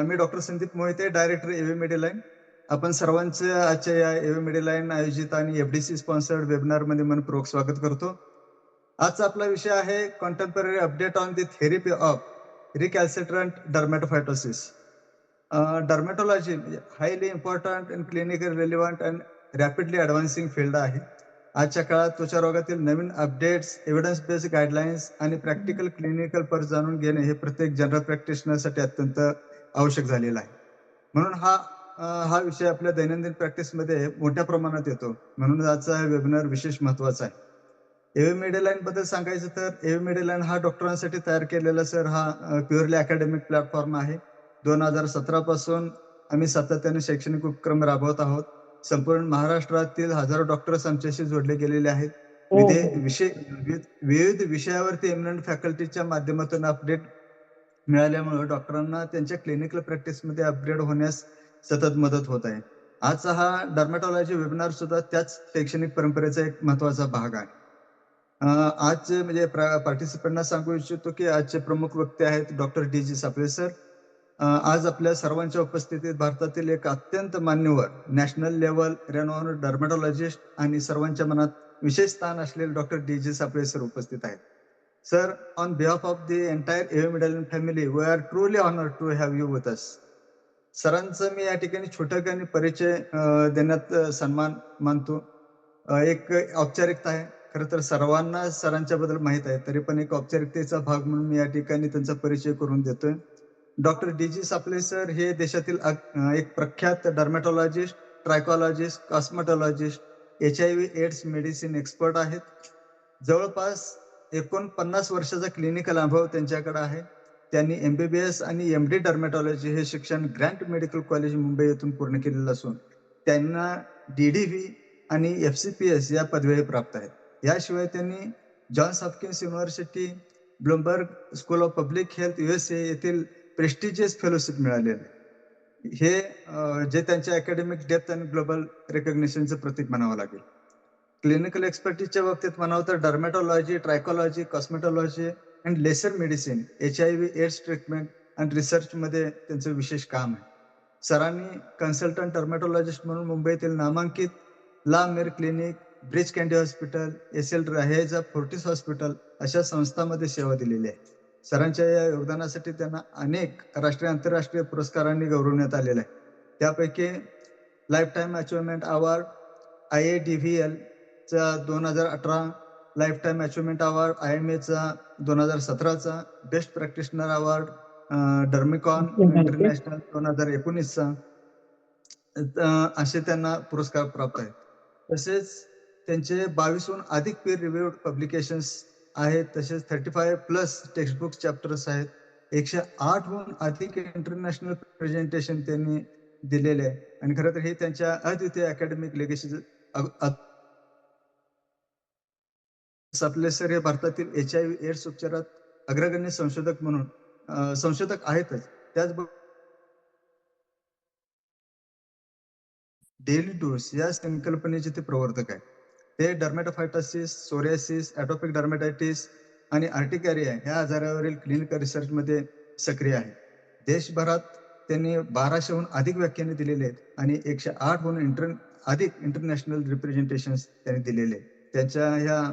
मी doctor Sandeep Mohite, director एव्ही मेडिलाईन. आपण सर्वांचं आजच्या या एव्ही मेडिलाईन आयोजित आणि एफडीसी स्पॉन्सर्ड वेबिनारमध्ये मनपूर्वक स्वागत करतो. आजचा आपला विषय आहे contemporary update on the therapy of recalcitrant dermatophytosis. Dermatology म्हणजे highly important and clinical relevant and rapidly advancing field आहे. आजच्या काळात त्वचा रोगातील नवीन अपडेट्स, एव्हिडन्स बेस्ड गाईडलाईन्स आणि प्रॅक्टिकल क्लिनिकल पर्स जाणून घेणे हे प्रत्येक जनरल प्रॅक्टिशनरसाठी अत्यंत आवश्यक झालेला आहे. म्हणून हा विषय आपल्या दैनंदिन प्रॅक्टिसमध्ये मोठ्या प्रमाणात येतो. म्हणून आजचा हा वेबिनार विशेष महत्वाचा आहे. एव्ही मेडिलाईन बद्दल सांगायचं तर एव्ही मेडिलाईन हा डॉक्टरांसाठी तयार केलेला प्युअरली अकॅडमिक प्लॅटफॉर्म आहे. 2017 पासून आम्ही सातत्याने शैक्षणिक उपक्रम राबवत आहोत. संपूर्ण महाराष्ट्रातील हजारो डॉक्टर्स आमच्याशी जोडले गेलेले आहेत. विविध विषयावरती एमिनंट फॅकल्टीच्या माध्यमातून अपडेट मिळाल्यामुळे डॉक्टरांना त्यांच्या क्लिनिकल प्रॅक्टिसमध्ये अपग्रेड होण्यास सतत मदत होत आहे. आजचा हा डर्मॅटॉलॉजी वेबिनार सुद्धा त्याच शैक्षणिक परंपरेचा एक महत्वाचा भाग आहे. आजचे म्हणजे पार्टिसिपंटना सांगू इच्छितो की आजचे प्रमुख वक्ते आहेत डॉक्टर डी.जी. सापळे सर. आज आपल्या सर्वांच्या उपस्थितीत भारतातील एक अत्यंत मान्यवर नॅशनल लेवल रेनॉन्ड डर्मॅटॉलॉजिस्ट आणि सर्वांच्या मनात विशेष स्थान असलेले डॉक्टर डी.जी. सापळे सर उपस्थित आहेत. Sir, on behalf of the entire AV Medallion family, we are truly honored to have you with us. सरांचं मी या ठिकाणी छोटं परिचय देण्यात सन्मान मानतो. एक औपचारिकता आहे. खरं तर सर्वांना सरांच्या बद्दल माहित आहे, तरी पण एक औपचारिकतेचा भाग म्हणून मी या ठिकाणी त्यांचा परिचय करून देतोय. Doctor DG. सापळे सर हे देशातील एक प्रख्यात dermatologist, trichologist, cosmetologist, HIV AIDS medicine expert आहेत. जवळपास 49 वर्षाचा क्लिनिकल अनुभव त्यांच्याकडे आहे. त्यांनी MBBS आणि MD डर्मॅटॉलॉजी हे शिक्षण ग्रँट मेडिकल कॉलेज मुंबई येथून पूर्ण केलेलं असून त्यांना DDV आणि FCPS या पदव्याही प्राप्त आहेत. याशिवाय त्यांनी Johns Hopkins University, Bloomberg School of Public Health USA येथील प्रेस्टिजियस फेलोशिप मिळालेले आहे. हे जे त्यांच्या अकॅडमिक डेप्थ आणि ग्लोबल रेकग्निशनचं प्रतीक म्हणावं लागेल. क्लिनिकल एक्सपर्टीजच्या बाबतीत म्हणावं तर dermatology, trichology, cosmetology and laser medicine, HIV AIDS treatment आणि रिसर्चमध्ये त्यांचं विशेष काम आहे. सरांनी कन्सल्टंट डर्मॅटॉलॉजिस्ट म्हणून मुंबईतील नामांकित La Mer Clinic, Breach Candy Hospital, SL Raheja, Fortis Hospital अशा संस्थांमध्ये सेवा दिलेली आहे. सरांच्या या योगदानासाठी त्यांना अनेक राष्ट्रीय आंतरराष्ट्रीय पुरस्कारांनी गौरवण्यात आलेलं आहे. त्यापैकी lifetime achievement award IADVL चा 2018, लाईफ टाईम अचिव्हमेंट अवॉर्ड IMAचा 2017चा, best practitioner award Dermicon international 2019चा असे त्यांना पुरस्कार प्राप्त आहेत. तसेच त्यांचे 22हून अधिक पीर रिव्ह्यूड पब्लिकेशन्स आहेत. तसेच 35+ टेक्स्टबुक चॅप्टर्स आहेत. 108हून अधिक इंटरनॅशनल प्रेझेंटेशन त्यांनी दिलेले आहे आणि खरं तर हे त्यांच्या अद्वितीय अकॅडमिक लेगेसीचं सापळे सर हे भारतातील HIV एड्स उपचारात अग्रगण्य संशोधक म्हणून संशोधक आहेतच. त्याचबरोबर डेली डोस या संकल्पनेचे ते प्रवर्तक आहेत. ते डर्मॅटोफायटोसिस, सोरियासिस, ॲटोपिक डर्मॅटायटिस आणि आर्टिकॅरिया या आजारावरील क्लिनिकल रिसर्चमध्ये सक्रिय आहेत. देशभरात त्यांनी 1200हून अधिक व्याख्याने दिलेली आहेत आणि 108हून अधिक इंटरनॅशनल रिप्रेझेंटेशन्स त्यांनी दिलेले आहेत. त्यांच्या ह्या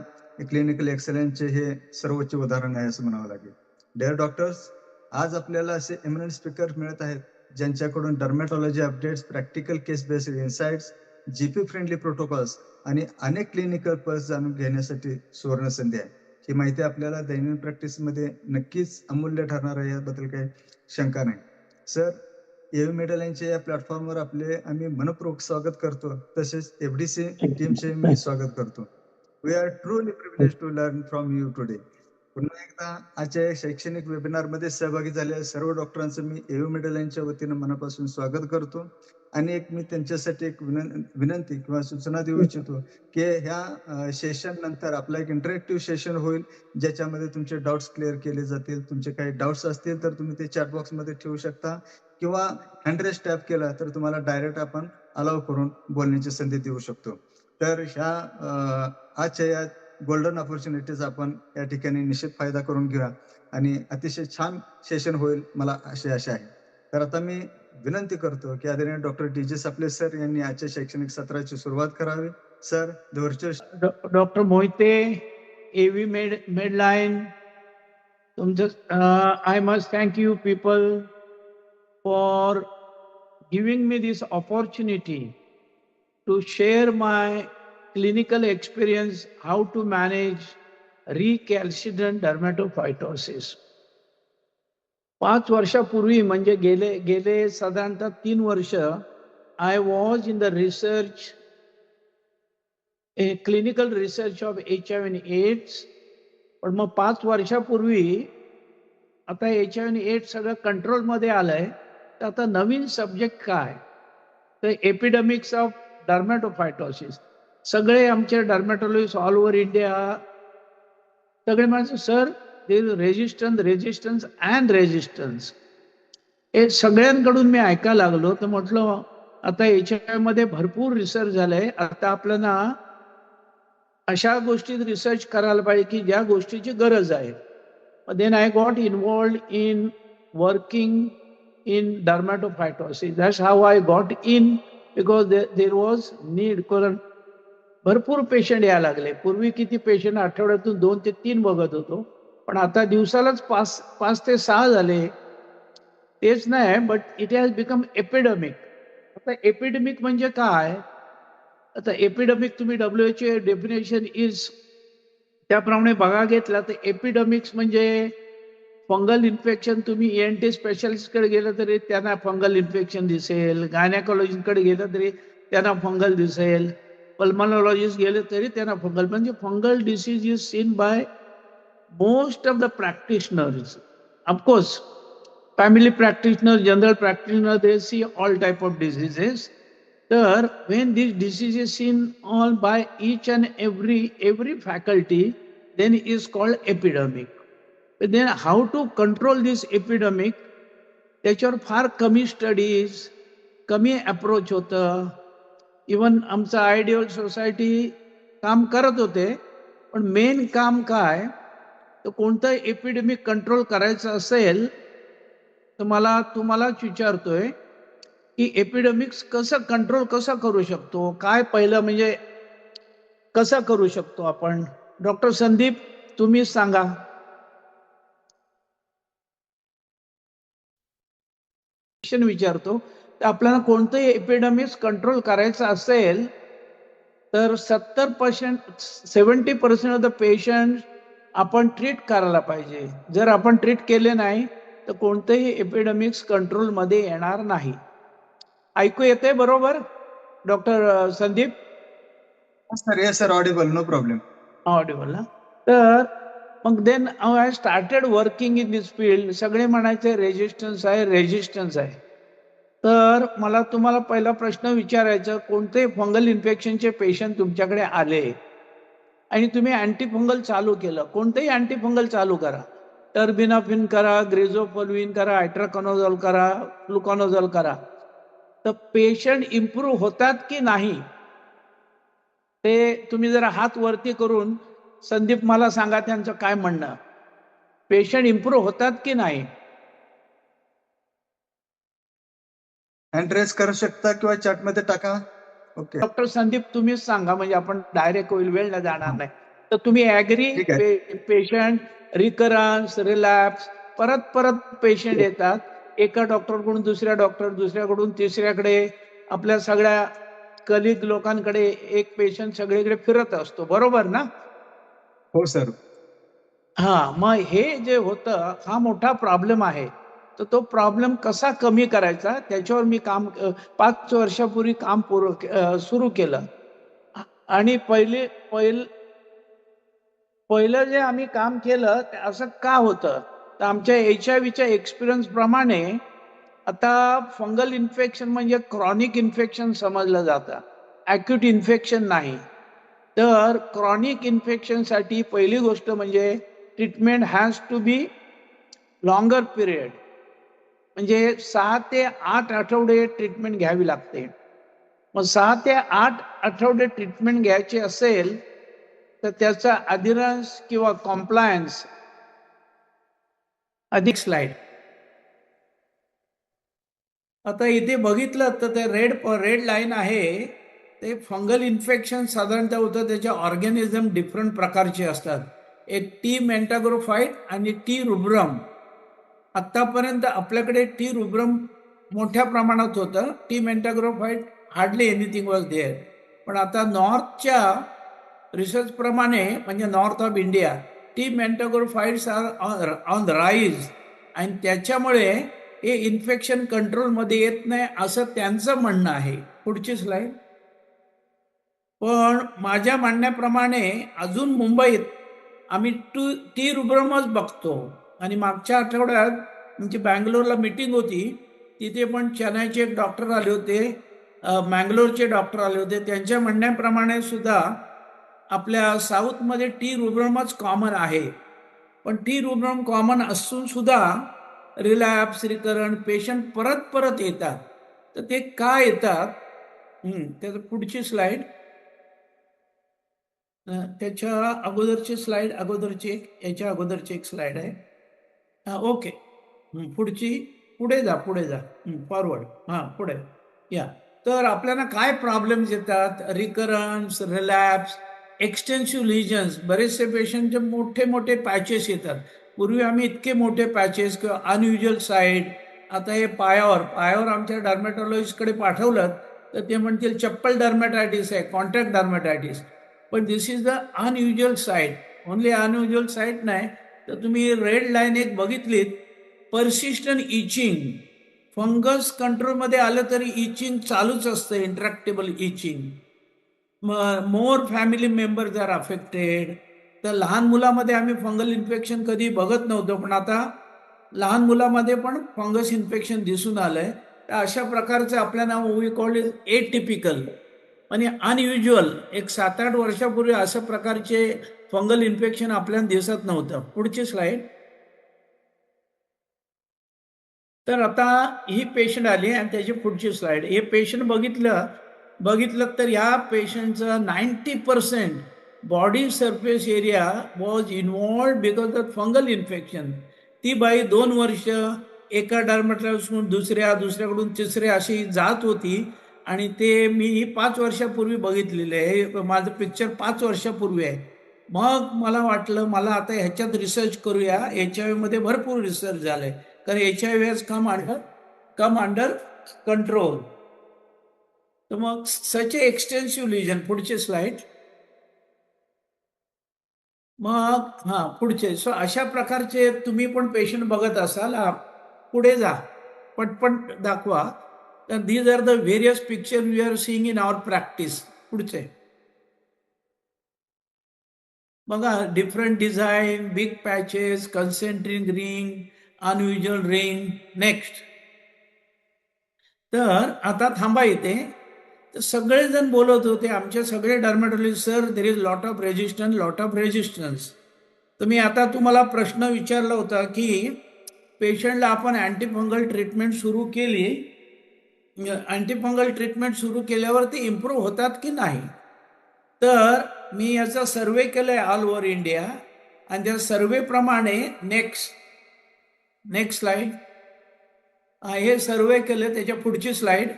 क्लिनिकल एक्सलन्सचे हे सर्वोच्च उदाहरण आहे असं म्हणावं लागेल. डिअर डॉक्टर्स, आज आपल्याला असे एमिनंट स्पीकर मिळत आहेत ज्यांच्याकडून dermatology updates, practical case based insights, GP friendly protocols आणि अनेक क्लिनिकल पर्स जाणून घेण्यासाठी सुवर्ण संधी आहे. ही माहिती आपल्याला दैनंदिन प्रॅक्टिसमध्ये नक्कीच अमूल्य ठरणार आहे, याबद्दल काही शंका नाही. सर, एव्ही मेडिलाईनच्या या प्लॅटफॉर्मवर आम्ही मनपूर्वक स्वागत करतो. तसेच FDC टीमचे मी स्वागत करतो. We are truly privileged to learn from you today. पुन्हा एकदा आजच्या शैक्षणिक वेबिनारमध्ये सहभागी झालेल्या सर्व डॉक्टरांचं मी एव्ही मेडिलाईनच्या वतीनं मनापासून स्वागत करतो आणि मी त्यांच्यासाठी एक विनंती किंवा सूचना देऊ इच्छितो की ह्या सेशन नंतर आपला एक इंटरॅक्टिव्ह सेशन होईल, ज्याच्यामध्ये तुमचे डाऊट्स क्लिअर केले जातील. तुमचे काही डाऊट्स असतील तर तुम्ही ते चॅट बॉक्समध्ये ठेवू शकता किंवा हँड रेज टॅप केला तर तुम्हाला डायरेक्ट आपण अलाव करून बोलण्याची संधी देऊ शकतो. तर ह्या आजच्या या गोल्डन ऑपॉर्च्युनिटीज आपण या ठिकाणी निश्चित फायदा करून घेऊया आणि अतिशय छान सेशन होईल, मला अशी आशा आहे. तर आता मी विनंती करतो की आदरणीय डॉक्टर डी.जे. सपले सर यांनी आजच्या शैक्षणिक सत्राची सुरुवात करावी. Sir, the virtual doctor Mohite, AV Medline, I must thank you people for giving me this opportunity to share my clinical experience how to manage recalcitrant dermatophytosis. 5 वर्षापूर्वी म्हणजे गेले साधारणतः 3 वर्ष I was in the research, a clinical research of HIV and AIDS. पण मग 5 वर्षापूर्वी आता HIV आणि AIDS सगळं कंट्रोलमध्ये आलंय. तर आता नवीन सब्जेक्ट काय, तर एपिडेमिक्स ऑफ डर्मॅटोफायटोसिस. सगळे आमचे डर्मॅटॉलॉजिस्ट ऑल ओव्हर इंडिया सगळे म्हणायचे, सर रेजिस्टन्स अँड रेजिस्टन्स. हे सगळ्यांकडून मी ऐकायला लागलो. तर म्हटलं आता HIV मध्ये भरपूर रिसर्च झालंय, आता आपल्याला अशा गोष्टीत रिसर्च करायला पाहिजे की ज्या गोष्टीची गरज आहे. Then I got involved in working in dermatophytosis. That's how I got in, because there was need. कारण भरपूर पेशंट यायला लागले. पूर्वी किती पेशंट आठवड्यातून 2 ते 3 बघत होतो, पण आता दिवसालाच 5 ते 6 झाले. तेच नाही, but it has become epidemic. आता एपिडेमिक म्हणजे काय? आता एपिडेमिक तुम्ही WHO डेफिनेशन इज त्याप्रमाणे बघा घेतला तर एपिडेमिक्स म्हणजे फंगल इन्फेक्शन. तुम्ही ENT स्पेशलिस्टकडे गेलं तरी त्यांना फंगल इन्फेक्शन दिसेल, गायनेकोलॉजिस्टकडे गेलं तरी त्यांना फंगल दिसेल, पल्मोनॉलॉजिस्ट गेले तरी त्यांना फंगल. म्हणजे fungal disease is seen by most of the practitioners. Of course family practitioner, general practitioner, they see all type of diseases. तर when this disease is seen all by each and every faculty, then it is called epidemic. But then how to control this epidemic, त्याच्यावर फार कमी studies, कमी approach होतं. Even आमचं ideal society काम करत होते, पण मेन काम काय, तर कोणतं एपिडेमिक कंट्रोल करायचं असेल तर मला तुम्हालाच विचारतोय की एपिडेमिक्स कसं कंट्रोल कसं करू शकतो, काय पहिलं म्हणजे कसं करू शकतो आपण. डॉक्टर संदीप, तुम्ही सांगा. विचारतो तर आपल्याला कोणतंही एपिडेमिक्स कंट्रोल करायचं असेल तर 70% ऑफ द पेशंट आपण ट्रीट करायला पाहिजे. जर आपण ट्रीट केले नाही तर कोणतेही एपिडेमिक्स कंट्रोल मध्ये येणार नाही. ऐकू येते बरोबर doctor Sandeep? Sir, yes sir, audible, no problem. Audible ना. तर मग then I started working in this field. सगळे म्हणायचे रेजिस्टन्स आहे. तर मला तुम्हाला पहिला प्रश्न विचारायचा, कोणते फंगल इन्फेक्शनचे पेशंट तुमच्याकडे आले आणि तुम्ही अँटीफंगल चालू केलं, कोणतेही अँटीफंगल चालू करा, टर्बिनाफिन करा, ग्रेझोफोल्विन करा, आयट्राकोनोझोल करा, फ्लुकॉनोझोल करा, तर पेशंट इम्प्रूव्ह होतात की नाही ते तुम्ही जरा हात वरती करून संदीप मला सांगा त्यांचं काय म्हणणं. पेशंट इम्प्रूव्ह होतात की नाही? हँड रेस करू शकता किंवा चॅटमध्ये टाका. ओके डॉक्टर संदीप तुम्हीच सांगा, म्हणजे आपण डायरेक्ट होईल, वेळ न जाणार नाही. तर तुम्ही ऍग्री? पेशंट रिकरन्स, रिलॅप्स, परत पेशंट येतात, एका डॉक्टरकडून दुसऱ्या डॉक्टर, दुसऱ्याकडून तिसऱ्याकडे, आपल्या सगळ्या कलिग लोकांकडे एक पेशंट सगळीकडे फिरत असतो, बरोबर ना? हो सर. हा, मग हे जे होतं हा मोठा प्रॉब्लेम आहे. तर तो प्रॉब्लेम कसा कमी करायचा त्याच्यावर मी काम 5 वर्षापूर्वी काम सुरू केलं. आणि पहिलं जे आम्ही काम केलं ते असं का होतं, तर आमच्या HIV एक्सपिरियन्स प्रमाणे आता फंगल इन्फेक्शन म्हणजे क्रॉनिक इन्फेक्शन समजलं जातं, ॲक्यूट इन्फेक्शन नाही. तर क्रॉनिक इन्फेक्शनसाठी पहिली गोष्ट म्हणजे treatment has to be longer period, म्हणजे 6 ते 8 आठवडे ट्रीटमेंट घ्यावी लागते. मग 6 ते 8 आठवडे ट्रीटमेंट घ्यायची असेल तर त्याचा अधेरन्स किंवा कॉम्प्लायन्स, अधिक स्लाइड. आता इथे बघितलं तर ते रेड लाईन आहे ते फंगल इन्फेक्शन साधारणतः होतं. त्याचे ऑर्गॅनिझम डिफरंट प्रकारचे असतात. एक टी मेंटाग्रोफाइट आणि टी रुब्रम. आतापर्यंत आपल्याकडे टी रुब्रम मोठ्या प्रमाणात होतं. T mentagrophyte hardly anything was there. पण आता नॉर्थच्या रिसर्च प्रमाणे म्हणजे north of India T mentagrophytes are on the rise आणि त्याच्यामुळे हे इन्फेक्शन कंट्रोलमध्ये येत नाही असं त्यांचं म्हणणं आहे. पुढची स्लाइड. पण माझ्या म्हणण्याप्रमाणे अजून मुंबईत आम्ही टी रुब्रमच बघतो. आणि मागच्या आठवड्यात आमची बँगलोरला मीटिंग होती. तिथे पण चेन्नईचे एक डॉक्टर आले होते, मँगलोरचे डॉक्टर आले होते. त्यांच्या म्हणण्याप्रमाणे सुद्धा आपल्या साऊथमध्ये टी रुब्रमच कॉमन आहे. पण टी रुब्रम कॉमन असून सुद्धा रिलॅप्स रिकरंट पेशंट परत परत येतात. तर ते का येतात? त्याचं पुढची स्लाइड. त्याच्या अगोदरची स्लाइड, याच्या अगोदरची एक स्लाइड आहे. ओके, पुढची. पुढे जा फॉरवर्ड. पुढे या. तर आपल्याला काय प्रॉब्लेम्स येतात? रिकरन्स, रिलॅप्स, एक्सटेन्सिव्ह लिजन्स. बरेचसे पेशंटचे मोठे मोठे पॅचेस येतात. पूर्वी आम्ही इतके मोठे पॅचेस किंवा अनयुज्युअल साईड. आता हे पायावर आमच्या डर्मॅटॉलॉजिस्टकडे पाठवलं तर ते म्हणतील चप्पल डर्मॅटायटिस आहे, कॉन्ट्रॅक्ट डर्मॅटायटिस. पण this is the unusual site. Only unusual site नाही तर तुम्ही रेड लाईन एक बघितलीत, परसिस्टंट इचिंग. फंगस कंट्रोलमध्ये आलं तरी इचिंग चालूच असतं, इंट्रॅक्टेबल इचिंग. मोर फॅमिली मेंबर्स आर अफेक्टेड. तर लहान मुलामध्ये आम्ही फंगल इन्फेक्शन कधी बघत नव्हतो, पण आता लहान मुलामध्ये पण फंगस इन्फेक्शन दिसून आलंय. तर अशा प्रकारचं आपल्याला वी कॉल इट एटिपिकल आणि अनयुज्युअल. एक 7-8 वर्षापूर्वी असं प्रकारचे फंगल इन्फेक्शन आपल्याला दिसत नव्हतं. पुढची स्लाइड. तर आता ही पेशंट आली आणि त्याची पुढची स्लाइड. हे पेशंट बघितलं तर या पेशंटचं 90% body surface area was involved because of fungal infection. ती बाई 2 वर्ष एका डर्मॅटॉलॉजिस्टकडून दुसऱ्याकडून तिसऱ्या अशी जात होती. आणि ते मी 5 वर्षापूर्वी बघितलेलं आहे. माझं पिक्चर 5 वर्षापूर्वी आहे. मग मला वाटलं मला आता ह्याच्यात रिसर्च करूया. HIV मध्ये भरपूर रिसर्च झालंय, कारण HIV has come under control. तर मग सच ए एक्सटेन्सिव्ह लिजन. पुढचे स्लाइड. मग पुढचे. सो अशा प्रकारचे तुम्ही पण पेशंट बघत असाल. पुढे जा, पटपट दाखवा. तर these are the various picture we are seeing in our practice. पुढचे बघा, different design, big patches, concentric ring, unusual ring. Next. तर आता थांबा इथे. तर सगळेजण बोलत होते, आमचे सगळे डर्मॅटॉलॉजिस्ट, sir there is lot of resistance. तर मी आता तुम्हाला प्रश्न विचारला होता की पेशंटला आपण अँटीफंगल ट्रीटमेंट सुरू केली, अँटीफंगल ट्रीटमेंट सुरू केल्यावर ते इम्प्रूव्ह होतात की नाही. तर मी याचा सर्वे केलाय ऑल ओव्हर इंडिया आणि त्या सर्वेप्रमाणे नेक्स्ट स्लाइड. हे सर्वे केलं. त्याच्या पुढची स्लाइड.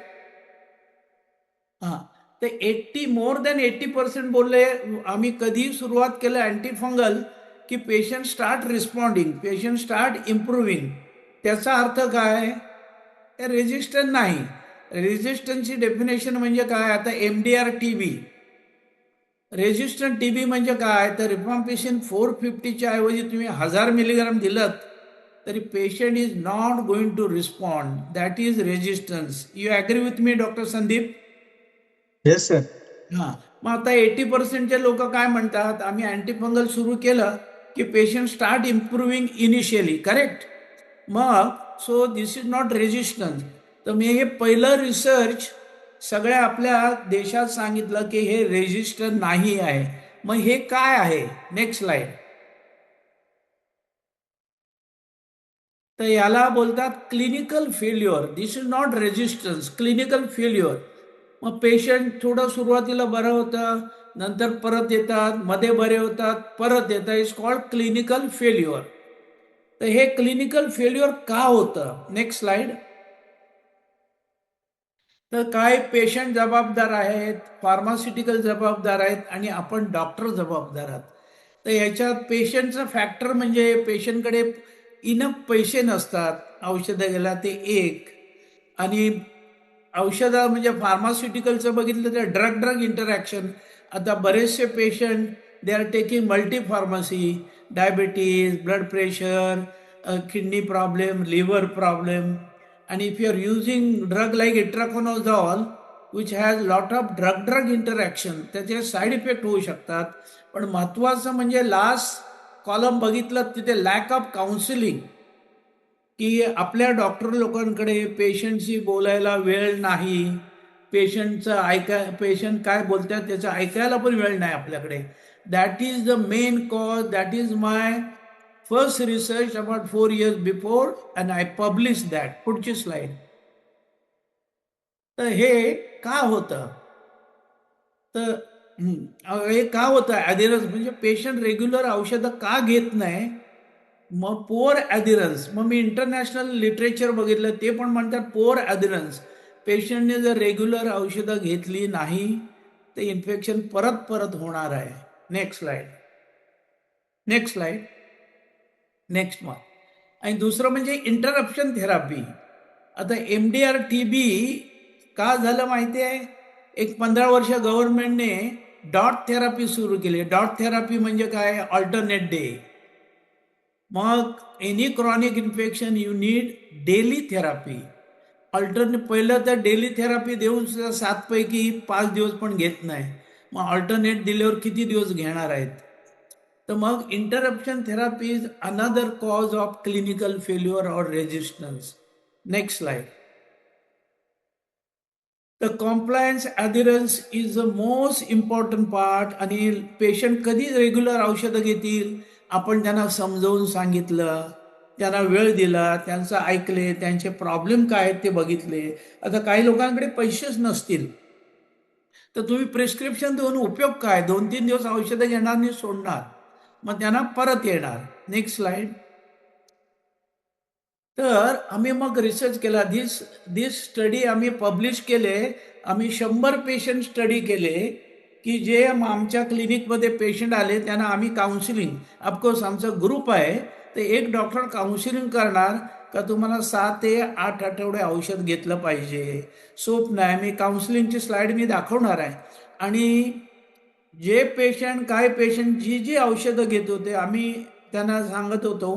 तर मोर दॅन 80% बोलले आम्ही कधी सुरुवात केलं अँटीफंगल की patient start responding, patient start improving. त्याचा अर्थ काय? रेजिस्टन्स नाही. रेजिस्टन्सची डेफिनेशन म्हणजे काय? आता MDR TB, रेजिस्टंट TB म्हणजे काय? तर रिफॉर्मपेशन 450च्या ऐवजी तुम्ही 1000 मिलीग्राम दिलं तरी patient is not going to respond. That is resistance. You agree with me doctor Sandeep? Yes sir. मग आता 80%चे लोक काय म्हणतात, आम्ही अँटीफंगल सुरू केलं की patient start improving initially. Correct. मग so this is not resistance. तर मी हे पहिलं रिसर्च सगळ्या आपल्या देशात सांगितलं की हे रेजिस्टन्स नाही आहे. मग हे काय आहे? Next slide. तर याला बोलतात clinical failure. This is not resistance, clinical failure. मग पेशंट थोडं सुरुवातीला बरं होतं, नंतर परत येतात, मध्ये बरे होतात, परत येतात. Is called clinical failure. तर हे क्लिनिकल फेल्युअर का होतं? Next slide. तर काय पेशंट जबाबदार आहेत, फार्मास्युटिकल जबाबदार आहेत आणि आपण डॉक्टर जबाबदार आहात. तर याच्यात पेशंटचा फॅक्टर म्हणजे पेशंटकडे इनफ पैसे नसतात औषधं घ्यायला, ते एक. आणि औषधं म्हणजे फार्मास्युटिकलचं बघितलं तर ड्रग ड्रग इंटरॅक्शन. आता बरेचसे patient they are taking multi pharmacy, diabetes, blood pressure, kidney problem, liver problem. And if you are using drug like itraconazole, which has lot of drug drug interaction, त्याचे side effect होऊ शकतात. पण महत्वाचं म्हणजे last column बघितलं तिथे lack of counselling, की आपल्या डॉक्टर लोकांकडे पेशंटशी बोलायला वेळ नाही, पेशंट काय बोलतात त्याचं ऐकायला पण वेळ नाही आपल्याकडे. That is the main cause. That is my first research about 4 years before and I publish that. पुढची स्लाइड. तर हे का होतं? तर हे का होतं ॲदिरन्स म्हणजे पेशंट रेग्युलर औषधं का घेत नाही? मग पोअर ॲदिरन्स. मग मी इंटरनॅशनल लिटरेचर बघितलं, ते पण म्हणतात पोअर ॲदिरन्स. पेशंटने जर रेग्युलर औषधं घेतली नाही ते इन्फेक्शन परत परत होणार आहे. Next slide. Next slide. Next मग. आणि दुसरं म्हणजे इंटरप्शन थेरपी. आता MDR TB का झालं माहिती आहे? एक 15 वर्ष गव्हर्नमेंटने डॉट थेरपी सुरू केली. डॉट थेरपी म्हणजे काय? Alternate day. मग any chronic infection you need daily therapy. पहिलं तर डेली थेरपी देऊन सुद्धा 7 पैकी 5 दिवस पण घेत नाही. मग ऑल्टरनेट दिल्यावर किती दिवस घेणार आहेत? तर मग interruption therapy is another cause of clinical failure or resistance. Next slide. तर compliance adherence is the most important part. आणि पेशंट कधी रेग्युलर औषधं घेतील? आपण त्यांना समजावून सांगितलं, त्यांना वेळ दिला, त्यांचं ऐकले, त्यांचे प्रॉब्लेम काय आहेत ते बघितले. आता काही लोकांकडे पैसेच नसतील तर तुम्ही प्रिस्क्रिप्शन देऊन उपयोग काय? 2-3 दिवस औषधं घेणार आणि सोडणार, मग त्यांना परत येणार. Next slide. तर आम्ही मग रिसर्च केला. दिस स्टडी आम्ही पब्लिश केले. आम्ही 100 पेशंट स्टडी केले, की जे आमच्या क्लिनिकमध्ये पेशंट आले त्यांना आम्ही काउन्सिलिंग, ऑफकोर्स आमचा ग्रुप आहे, तर एक डॉक्टर काउन्सिलिंग करणार का तुम्हाला 6 ते 8 आठवडे औषध घेतलं पाहिजे. सोप नाही. मी काउन्सिलिंगची स्लाइड मी दाखवणार आहे. आणि जे पेशंट, काय पेशंट जी जी औषधं घेत होते आम्ही त्यांना सांगत होतो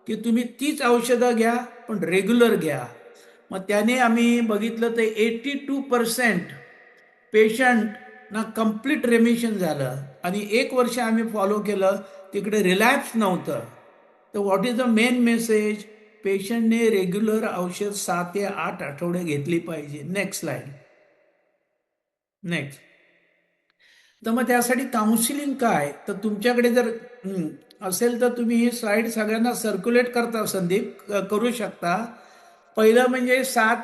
की तुम्ही तीच औषधं घ्या पण रेग्युलर घ्या. मग त्याने आम्ही बघितलं तर 82% पेशंटना कम्प्लीट रेमिशन झालं. आणि 1 वर्ष आम्ही फॉलो केलं, तिकडे रिलॅप्स नव्हतं. तर what is the main message? पेशंटने रेग्युलर औषध 6 ते 8 आठवडे घेतली पाहिजे. Next slide. नेक्स्ट. तर मग त्यासाठी काउन्सिलिंग काय? तर तुमच्याकडे जर असेल तर तुम्ही ही स्लाइड सगळ्यांना सर्क्युलेट करता, संदीप, करू शकता. पहिलं म्हणजे 6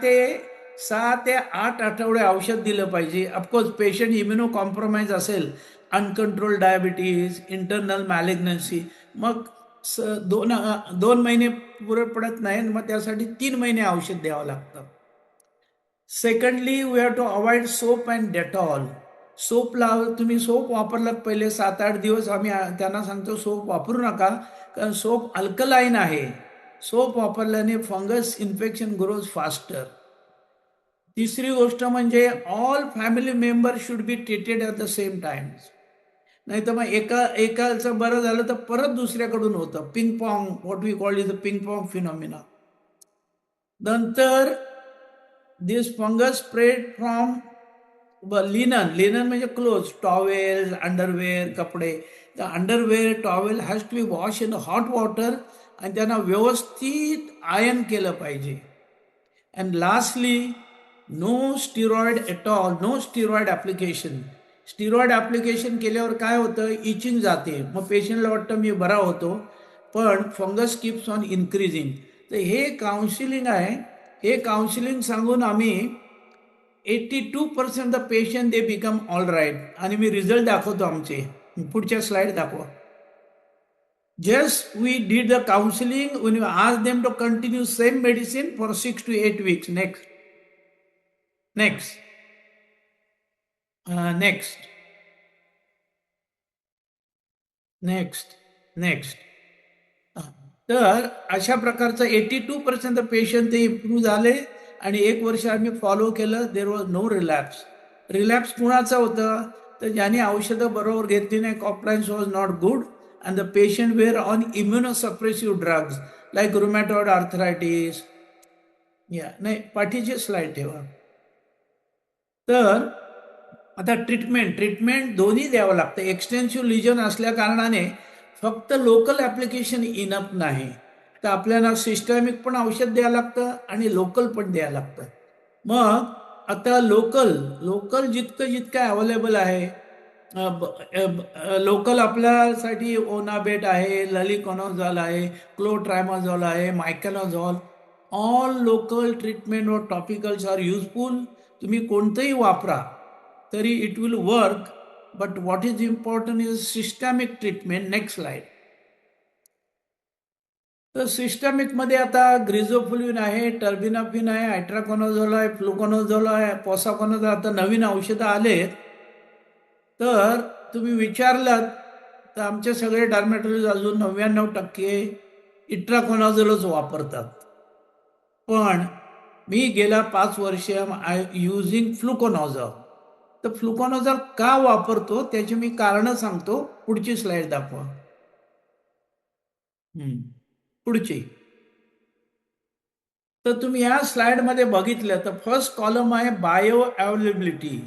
ते 8 आठवडे औषध दिलं पाहिजे. ऑफकोर्स पेशंट इम्युनो कॉम्प्रोमाइज असेल, अनकंट्रोल डायबिटीज, इंटरनल मॅलिग्नन्सी, मग 2 महिने पुरे पडत नाही, मग त्यासाठी 3 महिने औषध द्यावं लागतं. Secondly we have to avoid soap and Dettol. तुम्ही सोप वापरलात पहिले 7-8 दिवस, आम्ही त्यांना सांगतो सोप वापरू नका, कारण सोप अल्कलाईन आहे. सोप वापरल्याने फंगस इन्फेक्शन ग्रोज फास्टर. तिसरी गोष्ट म्हणजे all family member should be treated at the same times. नाही तर मग एकाचं बरं झालं तर परत दुसऱ्याकडून होतं. Ping pong, what we call is the ping pong phenomena. नंतर this fungus spread from linen म्हणजे क्लोथ, टॉवेल, अंडरवेअर, कपडे. The underwear, towel has to be wash in hot water आणि त्यांना व्यवस्थित आयन केलं पाहिजे. And lastly no steroid at all, no steroid application. Steroid application केल्यावर काय होतं? इचिंग जाते, मग पेशंटला वाटतं मी बरा होतो, पण फंगस कीप्स ऑन इन्क्रीजिंग. तर हे काउन्सिलिंग आहे. हे काउन्सिलिंग सांगून आम्ही 82% the patient they become all right. आणि मी रिझल्ट दाखवतो आमचे. पुढच्या स्लाइड दाखवा. Just we did the counseling when we asked them to continue same medicine for 6 to 8 weeks. Next. Next. Next. Next. Next. तर अशा प्रकारचं 82% पेशंट ते इम्प्रूव्ह झाले आणि 1 वर्ष आम्ही फॉलो केलं. There was no relapse. Relapse कुणाचं होतं? तर ज्याने औषधं बरोबर घेतली नाही, compliance was not good and the patient were on immunosuppressive drugs like rheumatoid arthritis. नाही, पाठीची स्लाइड ठेवा. तर आता ट्रीटमेंट दोन्ही द्यावं लागतं. एक्सटेन्सिव्ह लिजन असल्या कारणाने फक्त लोकल ॲप्लिकेशन इनफ नाही, तर आपल्याला सिस्टमिक पण औषध द्यावं लागतं आणि लोकल पण द्यावं लागतं. मग आता लोकल जितकं अवेलेबल आहे, लोकल आपल्यासाठी ओनाबेट आहे, ललिकोनाझॉल आहे, क्लोट्रायमाझॉल आहे, मायकेनाझॉल. ऑल लोकल ट्रीटमेंट व टॉपिकल्स आर युजफुल. तुम्ही कोणतंही वापरा तरी it will work, but what is important is systemic treatment. Next slide. तर सिस्टमिकमध्ये आता ग्रिझोफुलिन आहे, टर्बिनाफिन आहे, हायड्राकोनाझोल आहे, फ्लुकोनाझोल आहे, पोसाकोनाझोल. आता नवीन औषधं आलेत. तर तुम्ही विचारलात तर आमचे सगळे डर्मॅटॉलॉजिस्ट अजून 99% इट्राकोनाझोलच वापरतात. पण मी गेल्या 5 वर्ष आय युजिंग फ्लुकोनाझोल. तर फ्लुकोनाझोल का वापरतो त्याची मी कारणं सांगतो. पुढची स्लाइड दाखवा. पुढची. तर तुम्ही या स्लाइडमध्ये बघितलं तर फर्स्ट कॉलम आहे बायो अवेलेबिलिटी.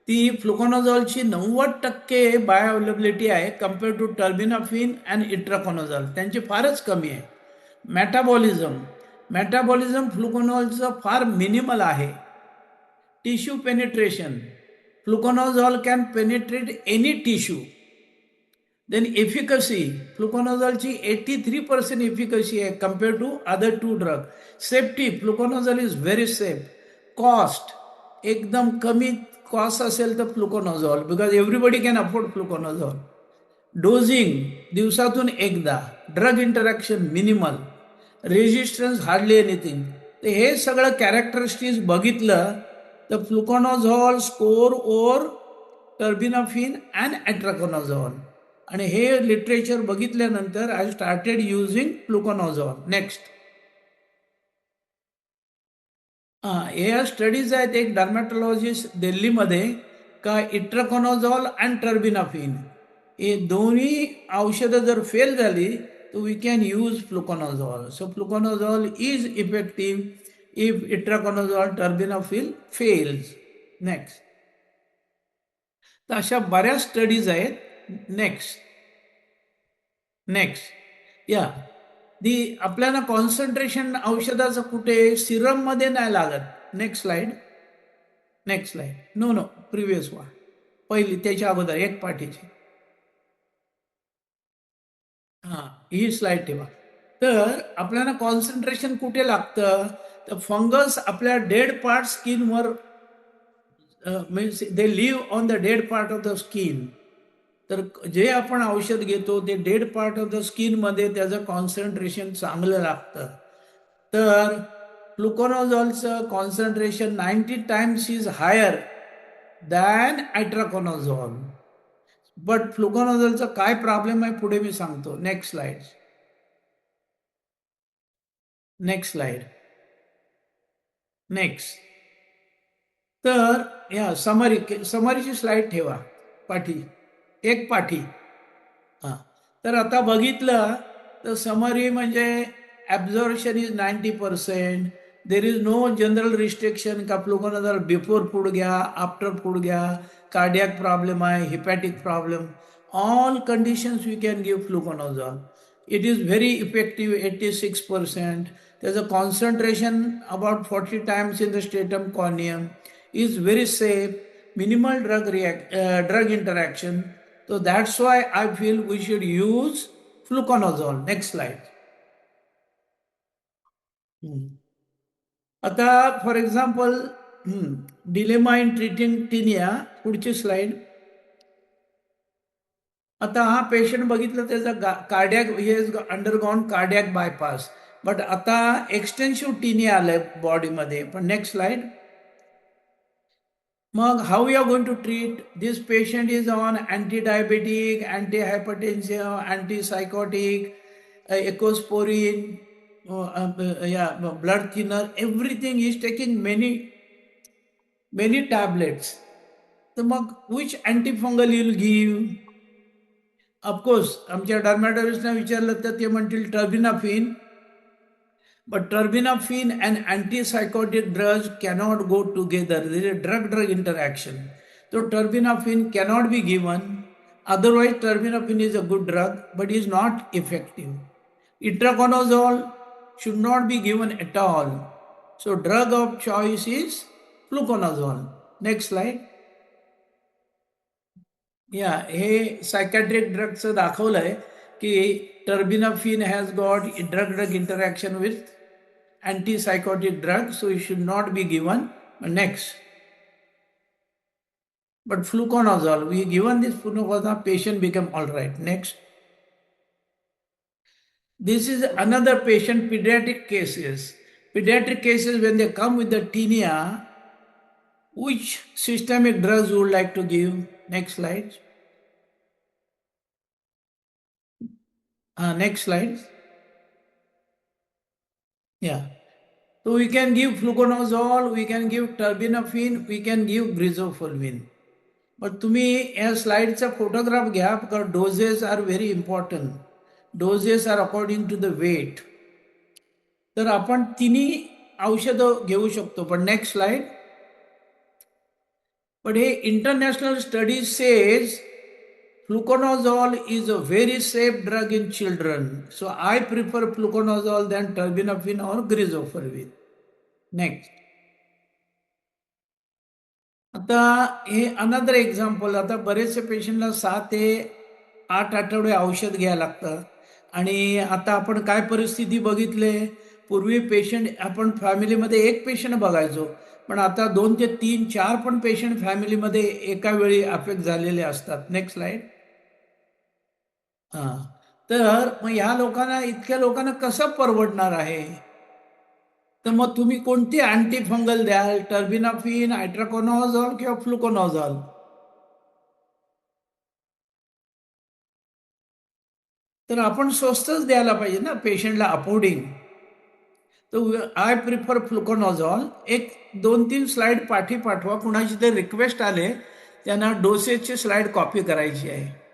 ती फ्लुकोनाझोलची 90% बायो अवेलेबिलिटी आहे compared to terbinafine and itraconazole. त्यांची फारच कमी आहे. मेटाबॉलिझम फ्लुकोनाझोलचं फार मिनिमल आहे. Tissue penetration, fluconazole can penetrate any tissue. Then efficacy, फ्लुकोनाझोलची 83% एफिकसी आहे compared to other 2 drug. Safety, fluconazole is very safe. Cost, एकदम कमी कॉस्ट असेल तर fluconazole, because everybody can afford fluconazole. Dosing दिवसातून एकदा. Drug interaction minimal. Resistance hardly anything. तर हे सगळं कॅरेक्टरिस्टिक्स बघितलं तर फ्लुकोनाझोल स्कोर ओव्हर टर्बिनाफिन अँड ॲट्राकोनाझोल. आणि हे लिटरेचर बघितल्यानंतर आय स्टार्टेड युजिंग फ्लुकोनाझोल. नेक्स्ट. हे स्टडीज आहेत एक डर्मॅटॉलॉजिस्ट दिल्लीमध्ये का इट्राकोनाझोल अँड टर्बिनाफिन हे दोन्ही औषधं जर फेल झाली तर we can use fluconazole. So fluconazole is effective if itraconazole terbinafine fails. Next. तर अशा बऱ्याच स्टडीज आहेत. नेक्स्ट. या आपल्याला कॉन्सन्ट्रेशन औषधाचं कुठे सिरममध्ये नाही लागत. Next slide. No previous one. पहिली त्याच्या अगोदर एक पाठीची. ही स्लाइड ठेवा. तर आपल्याला कॉन्सन्ट्रेशन कुठे लागतं? तर फंगस आपल्या डेड पार्ट स्किनवर means they live on the dead part of the skin. तर जे आपण औषध घेतो ते डेड पार्ट ऑफ द स्किनमध्ये त्याचं कॉन्सन्ट्रेशन चांगलं लागतं. तर फ्लुकोनाझोलचं concentration 90 times is higher than itraconazole. But फ्लुकोनाझोलचा काय प्रॉब्लेम आहे पुढे मी सांगतो. Next slide. नेक्स्ट. तर या समरीची स्लाइड ठेवा. एक पाठी. तर आता बघितलं तर समरी म्हणजे absorption is 90%. There is no general restriction का फ्लुकोनाझोल बिफोर फूड घ्या, आफ्टर फूड घ्या. कार्डियक प्रॉब्लेम आहे, hepatic problem, all conditions we can give fluconazole. It is very effective 86%. त्याचं concentration about 40 times in the stratum corneum. is very safe, minimal drug interaction. So that's why I feel we should use fluconazole. Next slide. आता for example dilemma in treating Taenia. पुढची slide. आता हा patient बघितलं त्याचा cardiac हे undergone cardiac bypass, but आता extensive Taenia आलंय बॉडीमध्ये. पण नेक्स्ट स्लाइड. मग how we are going to treat this patient is on anti-diabetic, anti-hypertensive, antipsychotic, ecosporin, blood thinner, everything is taking many tablets. तर मग which antifungal you will give? Of course आमच्या डर्मॅटॉलॉजिस्टना विचारलं तर ते म्हणतील terbinafine. But terbinafine and antipsychotic drugs cannot go together. There is a drug-drug interaction. So terbinafine cannot be given. Otherwise, terbinafine is a good drug, but is not effective. Itraconazole should not be given at all. So drug of choice is fluconazole. Next slide. हे psychiatric ड्रगचं दाखवलंय की terbinafine has got drug interaction with antipsychotic drug, so it should not be given. Next. But fluconazole, we given this fluconazole, patient become all right. Next. This is another patient, pediatric cases. Pediatric cases, when they come with the tinea, which systemic drugs you would like to give? Next slide. Next slide. Yeah. So we can give fluconazole, we can give terbinafine, we can give grizophulvin. But तुम्ही या स्लाइडचा photograph घ्या, because doses are very important. Doses are according to the weight. तर आपण तिन्ही औषधं घेऊ शकतो. पण नेक्स्ट स्लाइड. पण हे international studies says fluconazole is a very safe drug in children. So I prefer fluconazole than terbinafine or grizophulvin. Next. आता हे अनदर एक्झाम्पल. आता बरेचसे पेशंटला 6 ते 8 आठवडे औषध घ्यायला लागतं. आणि आता आपण काय परिस्थिती बघितले, पूर्वी पेशंट आपण फॅमिलीमध्ये एक पेशंट बघायचो, पण आता 2 ते 3, 4 पण पेशंट फॅमिलीमध्ये एका वेळी अफेक्ट झालेले असतात. Next slide. तर मग ह्या लोकांना, इतक्या लोकांना कसं परवडणार आहे? तर मग तुम्ही कोणती अँटीफंगल द्याल? टर्बिनाफिन, आयट्राकोनॉझॉल किंवा फ्लुकोनॉझॉल? तर आपण स्वस्तच द्यायला पाहिजे ना पेशंटला, अफोर्डिंग. तर आय प्रिफर फ्लुकोनॉझॉल. एक 2-3 स्लाइड पाठी पाठवा. कुणाची तर रिक्वेस्ट आले, त्यांना डोसेजची स्लाइड कॉपी करायची आहे.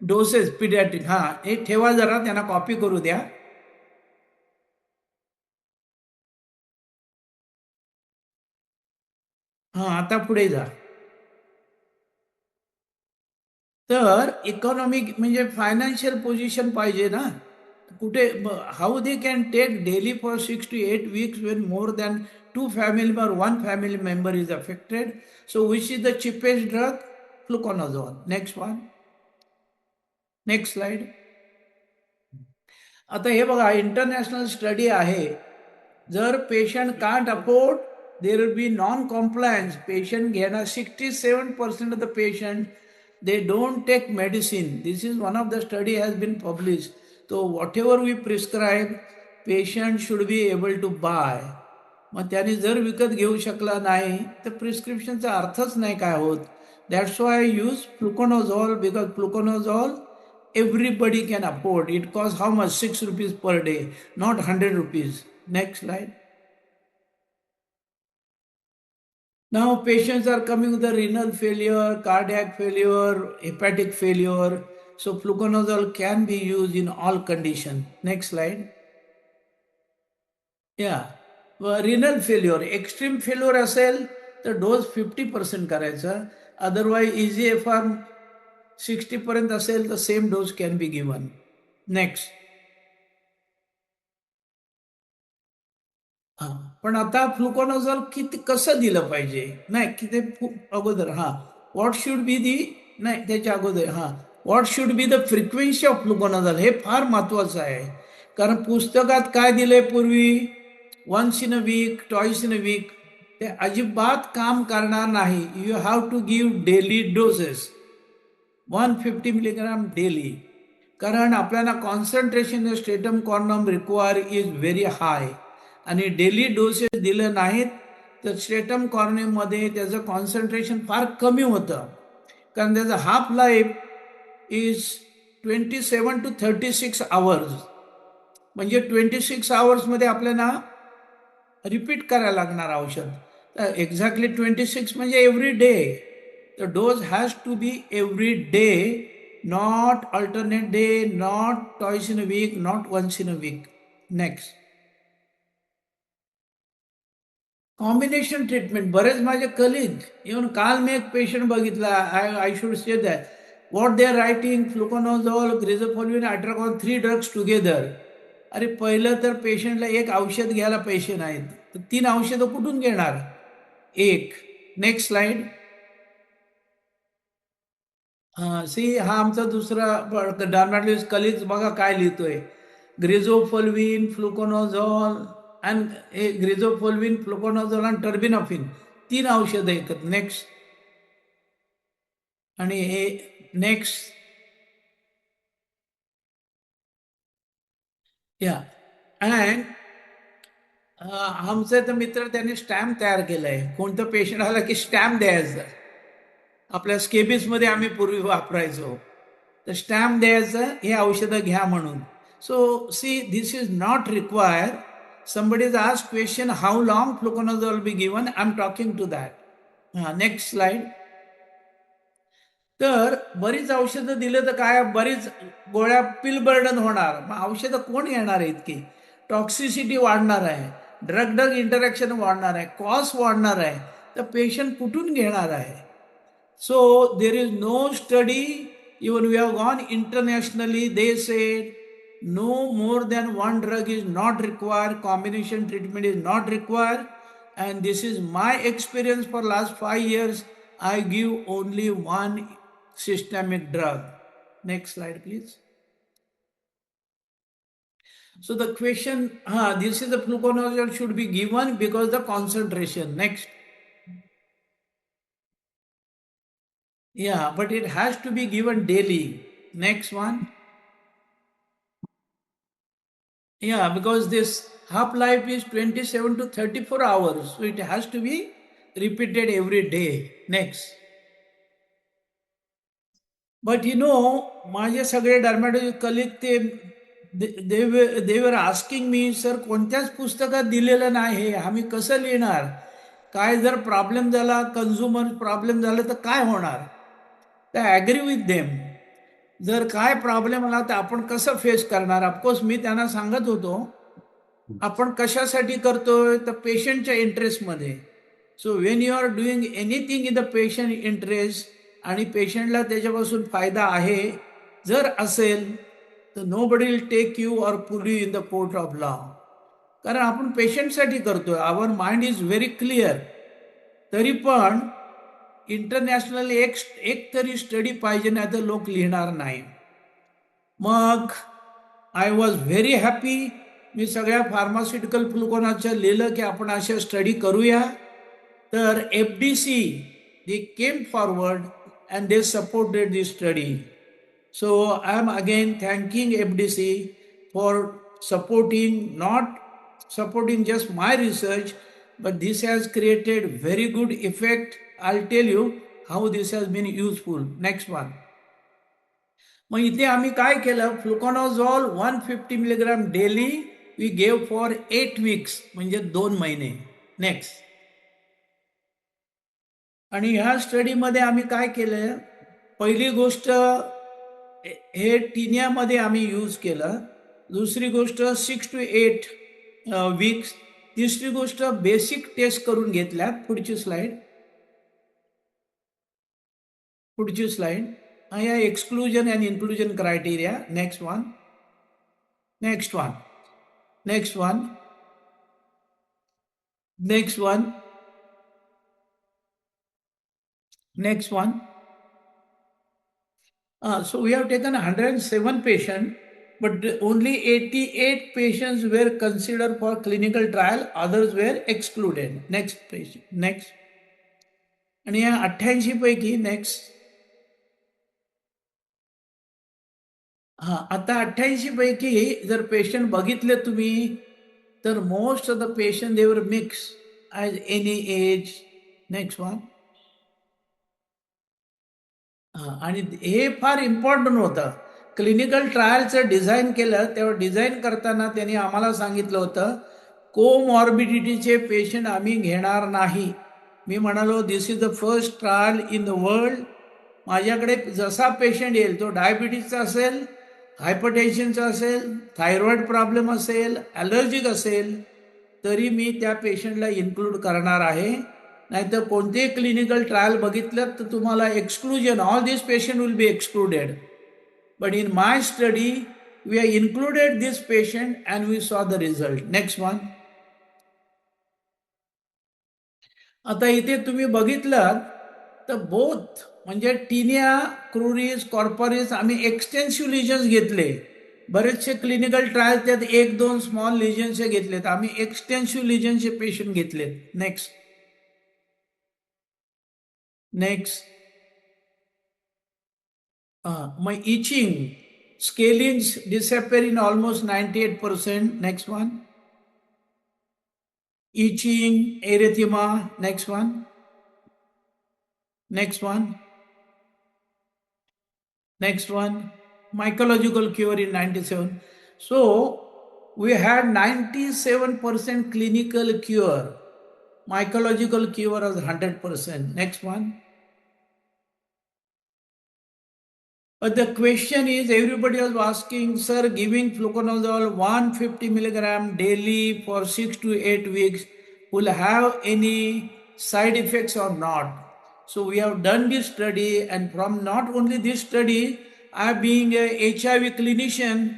डोसेस पिडियाट्रिक, हे ठेवा जरा, त्यांना कॉपी करू द्या. आता पुढे जा. तर इकॉनॉमिक म्हणजे फायनान्शियल पोझिशन पाहिजे ना. कुठे how they can take daily for 6 to 8 weeks when more than 2 family or 1 family member is affected. So which is the cheapest drug? Fluconazole. Next one. Next slide. आता हे बघा, international study आहे. जर patient can't afford, there will be non compliance. Patient घेणार 67% of the patient they don't take medicine. This is one of the study has been published. So whatever we prescribe, patient should be able to buy. मग त्याने जर विकत घेऊ शकला नाही तर प्रिस्क्रिप्शनचा अर्थच नाही काय होत. That's why I use fluconazole, because fluconazole everybody can afford. It costs how much? 6 rupees per day, not 100 rupees. Next slide. Now patients are coming with a renal failure, cardiac failure, hepatic failure. So fluconazole can be used in all conditions. Next slide. Yeah. Renal failure, extreme failure असेल तर dose 50% करायचा. Otherwise EGFR 60 पर्यंत असेल तर same dose can be given. Next. पण आता फ्लुकोनाझॉल किती कसं दिलं पाहिजे? नाही की ते अगोदर व्हॉट शुड बी दी, नाही त्याच्या अगोदर what should be the frequency of fluconazole, हे फार महत्वाचं आहे. कारण पुस्तकात काय दिलंय पूर्वी, 1 in a week, 2 in a week, ते अजिबात काम करणार नाही. You have to give daily doses, 150 milligram daily. कारण आपल्याला concentration stratum corneum require is very high. आणि डेली डोसेस दिले नाहीत तर स्ट्रेटम कॉर्नियममध्ये त्याचं कॉन्सन्ट्रेशन फार कमी होतं, कारण त्याचं half life is 27 to 36 hours. म्हणजे 26 hours आपल्याला रिपीट करायला लागणार औषध. तर एक्झॅक्टली 26 म्हणजे every day. The dose has to be every day, not alternate day, not twice in a week, not once in a week. Next, combination treatment. बरेच माझे colleague, even काल मी एक पेशंट बघितला, I should say that what they are writing, fluconazole, griseofulvin, itracon, 3 drugs together. अरे पहिलं तर पेशंटला एक औषध घ्यायला पैसे नाहीत, तर 3 औषधं कुठून घेणार? एक. Next slide. सी, हा आमचा दुसरा डर्मॅटोलॉजिस्ट कलिग्स बघा काय लिहितोय. ग्रिझोफोल्विन, फ्लुकोनोझोल अँड ग्रिझोफोल्विन, फ्लुकोनोझोल आणि टर्बिनॉफिन, 3 औषधं एकत. नेक्स्ट. आणि हे नेक्स्ट. या अँड आमचा तर मित्र त्यांनी स्टॅम्प तयार केलाय. कोणतं पेशंट आला की स्टॅम्प द्यायचं. आपल्या स्केबिसमध्ये आम्ही पूर्वी वापरायचो, तर स्टॅम्प द्यायचं, हे औषधं घ्या म्हणून. So see, this is not require. somebody is asked question, how long fluconazole will be given, I'm talking to that. Next slide. तर बरीच औषधं दिलं तर काय, बरीच गोळ्या पिल बर्डन होणार, मग औषधं कोण घेणार आहे इतकी? टॉक्सिसिटी वाढणार आहे, ड्रग ड्रग इंटरॅक्शन वाढणार आहे, कॉस्ट वाढणार आहे, तर पेशंट कुठून घेणार आहे? So there is no study, even we have gone internationally, they said no more than one drug is not required, combination treatment is not required, and this is my experience for last 5 years. I give only one systemic drug. Next slide, please. So the question, this is the fluconazole should be given because the concentration. Next. Yeah, but it has to be given daily. Next one. Yeah, because this half life is 27 to 34 hours, so it has to be repeated every day. Next. But you know, माझे सगळे डर्मॅटोलॉजिस्ट colleague they were asking me, sir कोणत्याच पुस्तकात दिलेलं नाही हे, आम्ही कसं लिहिणार? काय जर प्रॉब्लेम झाला, कन्झ्युमर प्रॉब्लेम झाला तर काय होणार? तर ॲग्री विथ देम. जर काय प्रॉब्लेम आला तर आपण कसं फेस करणार? ऑफकोर्स मी त्यांना सांगत होतो, आपण कशासाठी करतोय, तर पेशंटच्या इंटरेस्टमध्ये. So when you are doing anything in the patient interest आणि पेशंटला त्याच्यापासून फायदा आहे जर असेल, तर nobody will take you और pull you in the court of law. कारण आपण पेशंटसाठी करतोय, our mind is very clear. तरी पण इंटरनॅशनल एक तरी स्टडी पाहिजे, नाही तर लोक लिहिणार नाही. मग आय वॉज व्हेरी हॅपी. मी सगळ्या फार्मास्युटिकल फ्लुकोनाचं लिहिलं की आपण अशा स्टडी करूया. तर FDC they came forward and they supported this study. So I am again thanking FDC for supporting, not supporting just my research, but this has created very good effect. I'll tell you how this has been useful. Next one. मग इथे आम्ही काय केलं, fluconazole 150 milligram daily we gave for 8 weeks, म्हणजे 2 महिने. Next. आणि ह्या स्टडीमध्ये आम्ही काय केलं, पहिली गोष्ट हे टिनियामध्ये आम्ही यूज केलं. दुसरी गोष्ट 6 to 8 weeks. तिसरी गोष्ट बेसिक टेस्ट करून घेतल्या. पुढची स्लाइड. पुढची स्लाइड. या exclusion and inclusion criteria. Next one. Next one. Next one. Next one. Next one. So we have taken 107 patients, but only 88 patients were considered for clinical trial, others were excluded. Next patient. Next. आणि या 88 पैकी next. आता 88 पैकी जर patient बघितले तुम्ही, तर most of the patient दे वर mix. as any age. Next one. आणि हे फार इम्पॉर्टंट होतं. क्लिनिकल ट्रायलचं डिझाईन केलं तेव्हा डिझाईन करताना त्यांनी आम्हाला सांगितलं होतं कोमॉर्बिडिटीचे पेशंट आम्ही घेणार नाही. मी म्हणालो this is the first trial in the world. माझ्याकडे जसा पेशंट येईल तो डायबिटीसचा असेल, हायपरटेन्शनचा असेल, थायरॉइड प्रॉब्लेम असेल, ॲलर्जिक असेल, तरी मी त्या पेशंटला इन्क्लूड करणार आहे. नाहीतर कोणतेही क्लिनिकल ट्रायल बघितलं तर तुम्हाला exclusion, all this patient will be excluded. But in my study we are included this patient and we saw the result. Next one. आता इथे तुम्ही बघितलं तर बोथ म्हणजे टीनिया, क्रुरिस, कॉर्पोरिस आम्ही एक्सटेन्सिव्ह लिजन्स घेतले. बरेचसे क्लिनिकल ट्रायल त्यात 1-2 स्मॉल लिजन्सचे घेतलेत. आम्ही एक्सटेन्सिव्ह लिजन्सचे पेशंट घेतलेत. Next. Next, my itching, scalings disappear in almost 98%. Next one. Itching, erythema. Next one. Next one. Next one. Mycological cure in 97. So we had 97% clinical cure. Mycological cure was 100%. Next one. But the question is, everybody was asking, sir, giving fluconazole 150 milligram daily for 6 to 8 weeks will have any side effects or not? So we have done this study, and from not only this study, I being a HIV clinician,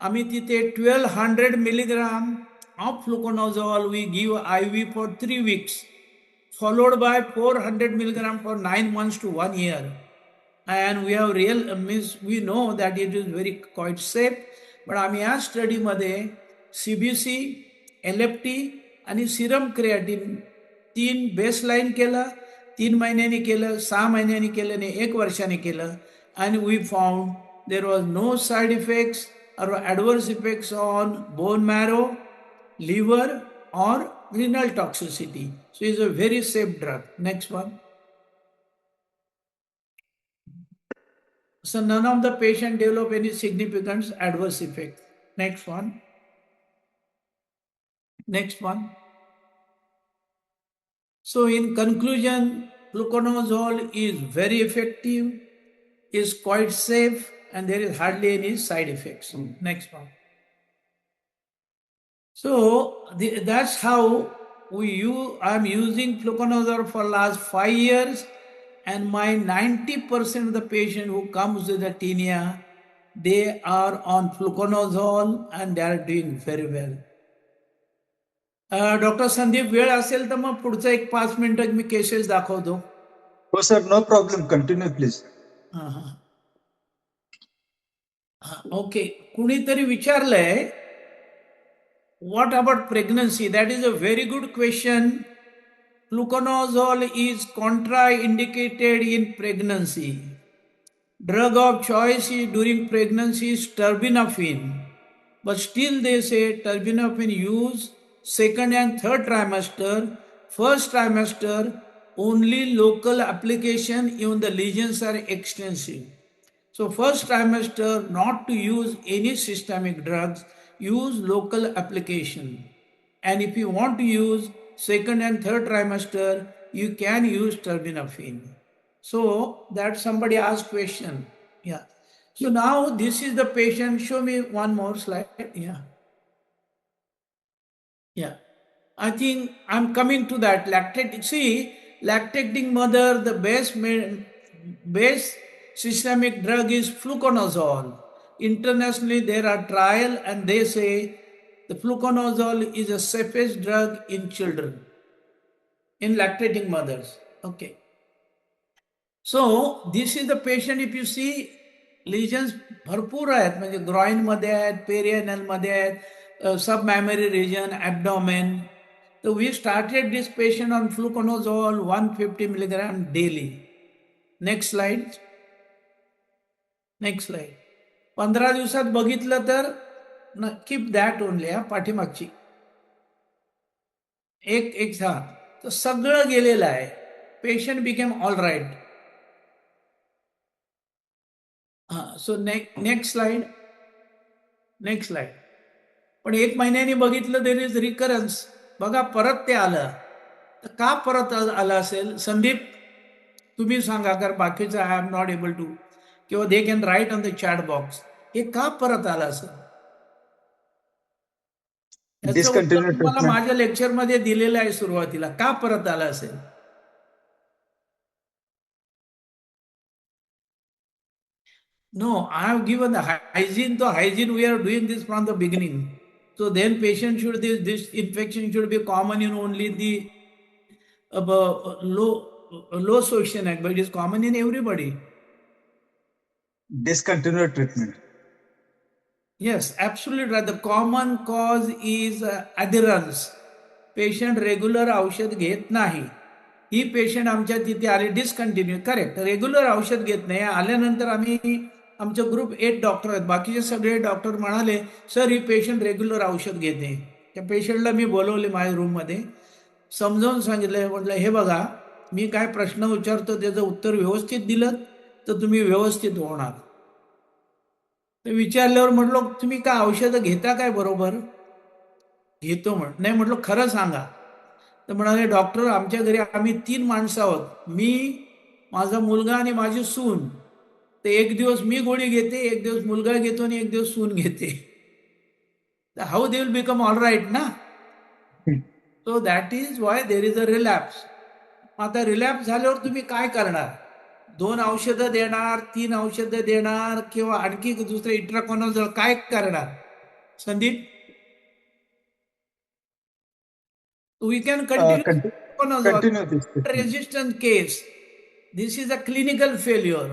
आम्ही तिथे 1200 milligram of fluconazole we give IV for 3 weeks, followed by 400 milligram for 9 months to 1 year. And we have we know that it is very quite safe. पण आम्ही या स्टडीमध्ये CBC, LFT आणि Serum creatine 3 baseline केलं, 3 महिन्यांनी केलं, 6 महिन्यांनी केलं आणि 1 वर्षाने केलं. आणि we found there was no side effects or adverse effects on bone marrow, liver or renal toxicity. So it's a very safe drug. Next one. So none of the patient develop any significant adverse effect. Next one. Next one. So in conclusion, fluconazole is very effective, is quite safe, and there is hardly any side effects. Next one. So that's how I'm using fluconazole for last 5 years, and my 90% of the patient who comes with the tinea, they are on fluconazole and they are doing very well. Doctor Sandeep वेळ असेल तर मग पुढचं एक 5 मिनिटं मी cases दाखवतो. हो sir, no problem, continue please. Okay. कुणीतरी विचारलंय what about pregnancy? That is a very good question. Fluconazole is contraindicated in pregnancy. Drug of choice during pregnancy is terbinafine, but still they say terbinafine use 2nd and 3rd trimester. 1st trimester only local application even the lesions are extensive. So 1st trimester not to use any systemic drugs, use local application. And if you want to use 2nd and 3rd trimester, you can use terbinafine. So that somebody asked question. Yeah. So now this is the patient. Show me one more slide. Yeah. Yeah. I think I'm coming to that. Lactating mother, the best systemic drug is fluconazole. Internationally, there are trials and they say the fluconazole is the safest drug in children, in lactating mothers. Okay. So this is the patient. If you see, lesions भरपूर आहेत, म्हणजे groin मध्ये आहेत, perianal मध्ये आहेत, submammary region, abdomen. So we started this patient on fluconazole 150 milligram daily. Next slide. Next slide. 15 दिवसात बघितलं तर कीप दॅट ओनली. पाठीमागची एक हा तर सगळं गेलेलं आहे. Patient became all right. So next slide. पण 1 महिन्याने बघितलं देर इज रिकरन्स. बघा परत ते आलं. तर का परत आलं असेल? संदीप तुम्ही सांगा, कारण बाकीचं I am not able to, किंवा they can write on the chat box. हे का परत आलं असेल? याचं उत्तर डिस्कंटिन्यू तुम्हाला ट्रीटमेंट. माझ्या लेक्चरमध्ये दिलेलं आहे सुरुवातीला. का परत आलं असेल? No, I have given the hygiene. So hygiene, we are doing this from the beginning. So then patient should, this infection should be common in only the low social act, but it is common in everybody. Discontinue treatment. Yes, absolutely right. The common cause is adherence. Patient regular औषध घेत नाही. ही patient आमच्या तिथे आले discontinue. Correct, regular औषध घेत नाही. आल्यानंतर आम्ही आमचं ग्रुप 8 डॉक्टर आहेत, बाकीचे सगळे डॉक्टर म्हणाले सर ही पेशंट रेग्युलर औषध घेते. त्या पेशंटला मी बोलवले माझ्या रूममध्ये, समजावून सांगितलं. म्हटलं हे बघा, मी काय प्रश्न विचारतो त्याचं उत्तर व्यवस्थित दिलं तर तुम्ही व्यवस्थित होणार. तर विचारल्यावर म्हटलं तुम्ही काय औषधं घेता काय बरोबर? घेतो नाही. म्हटलं खरं सांगा. तर म्हणाले डॉक्टर आमच्या घरी आम्ही 3 माणसं आहोत, मी, माझा मुलगा आणि माझी सून. तर एक दिवस मी गोळी घेते, एक दिवस मुलगा घेतो आणि एक दिवस सून घेते. तर how they will become all right ना? So that is why there is a relapse. आता रिलॅप्स झाल्यावर तुम्ही काय करणार? 2 औषधं देणार, 3 औषधं देणार, किंवा आणखी दुसरं इट्राकोनोझोल काय करणार? Sandeep, we can continue fluconazole. Continue this treatment. Resistant case. This is a clinical failure.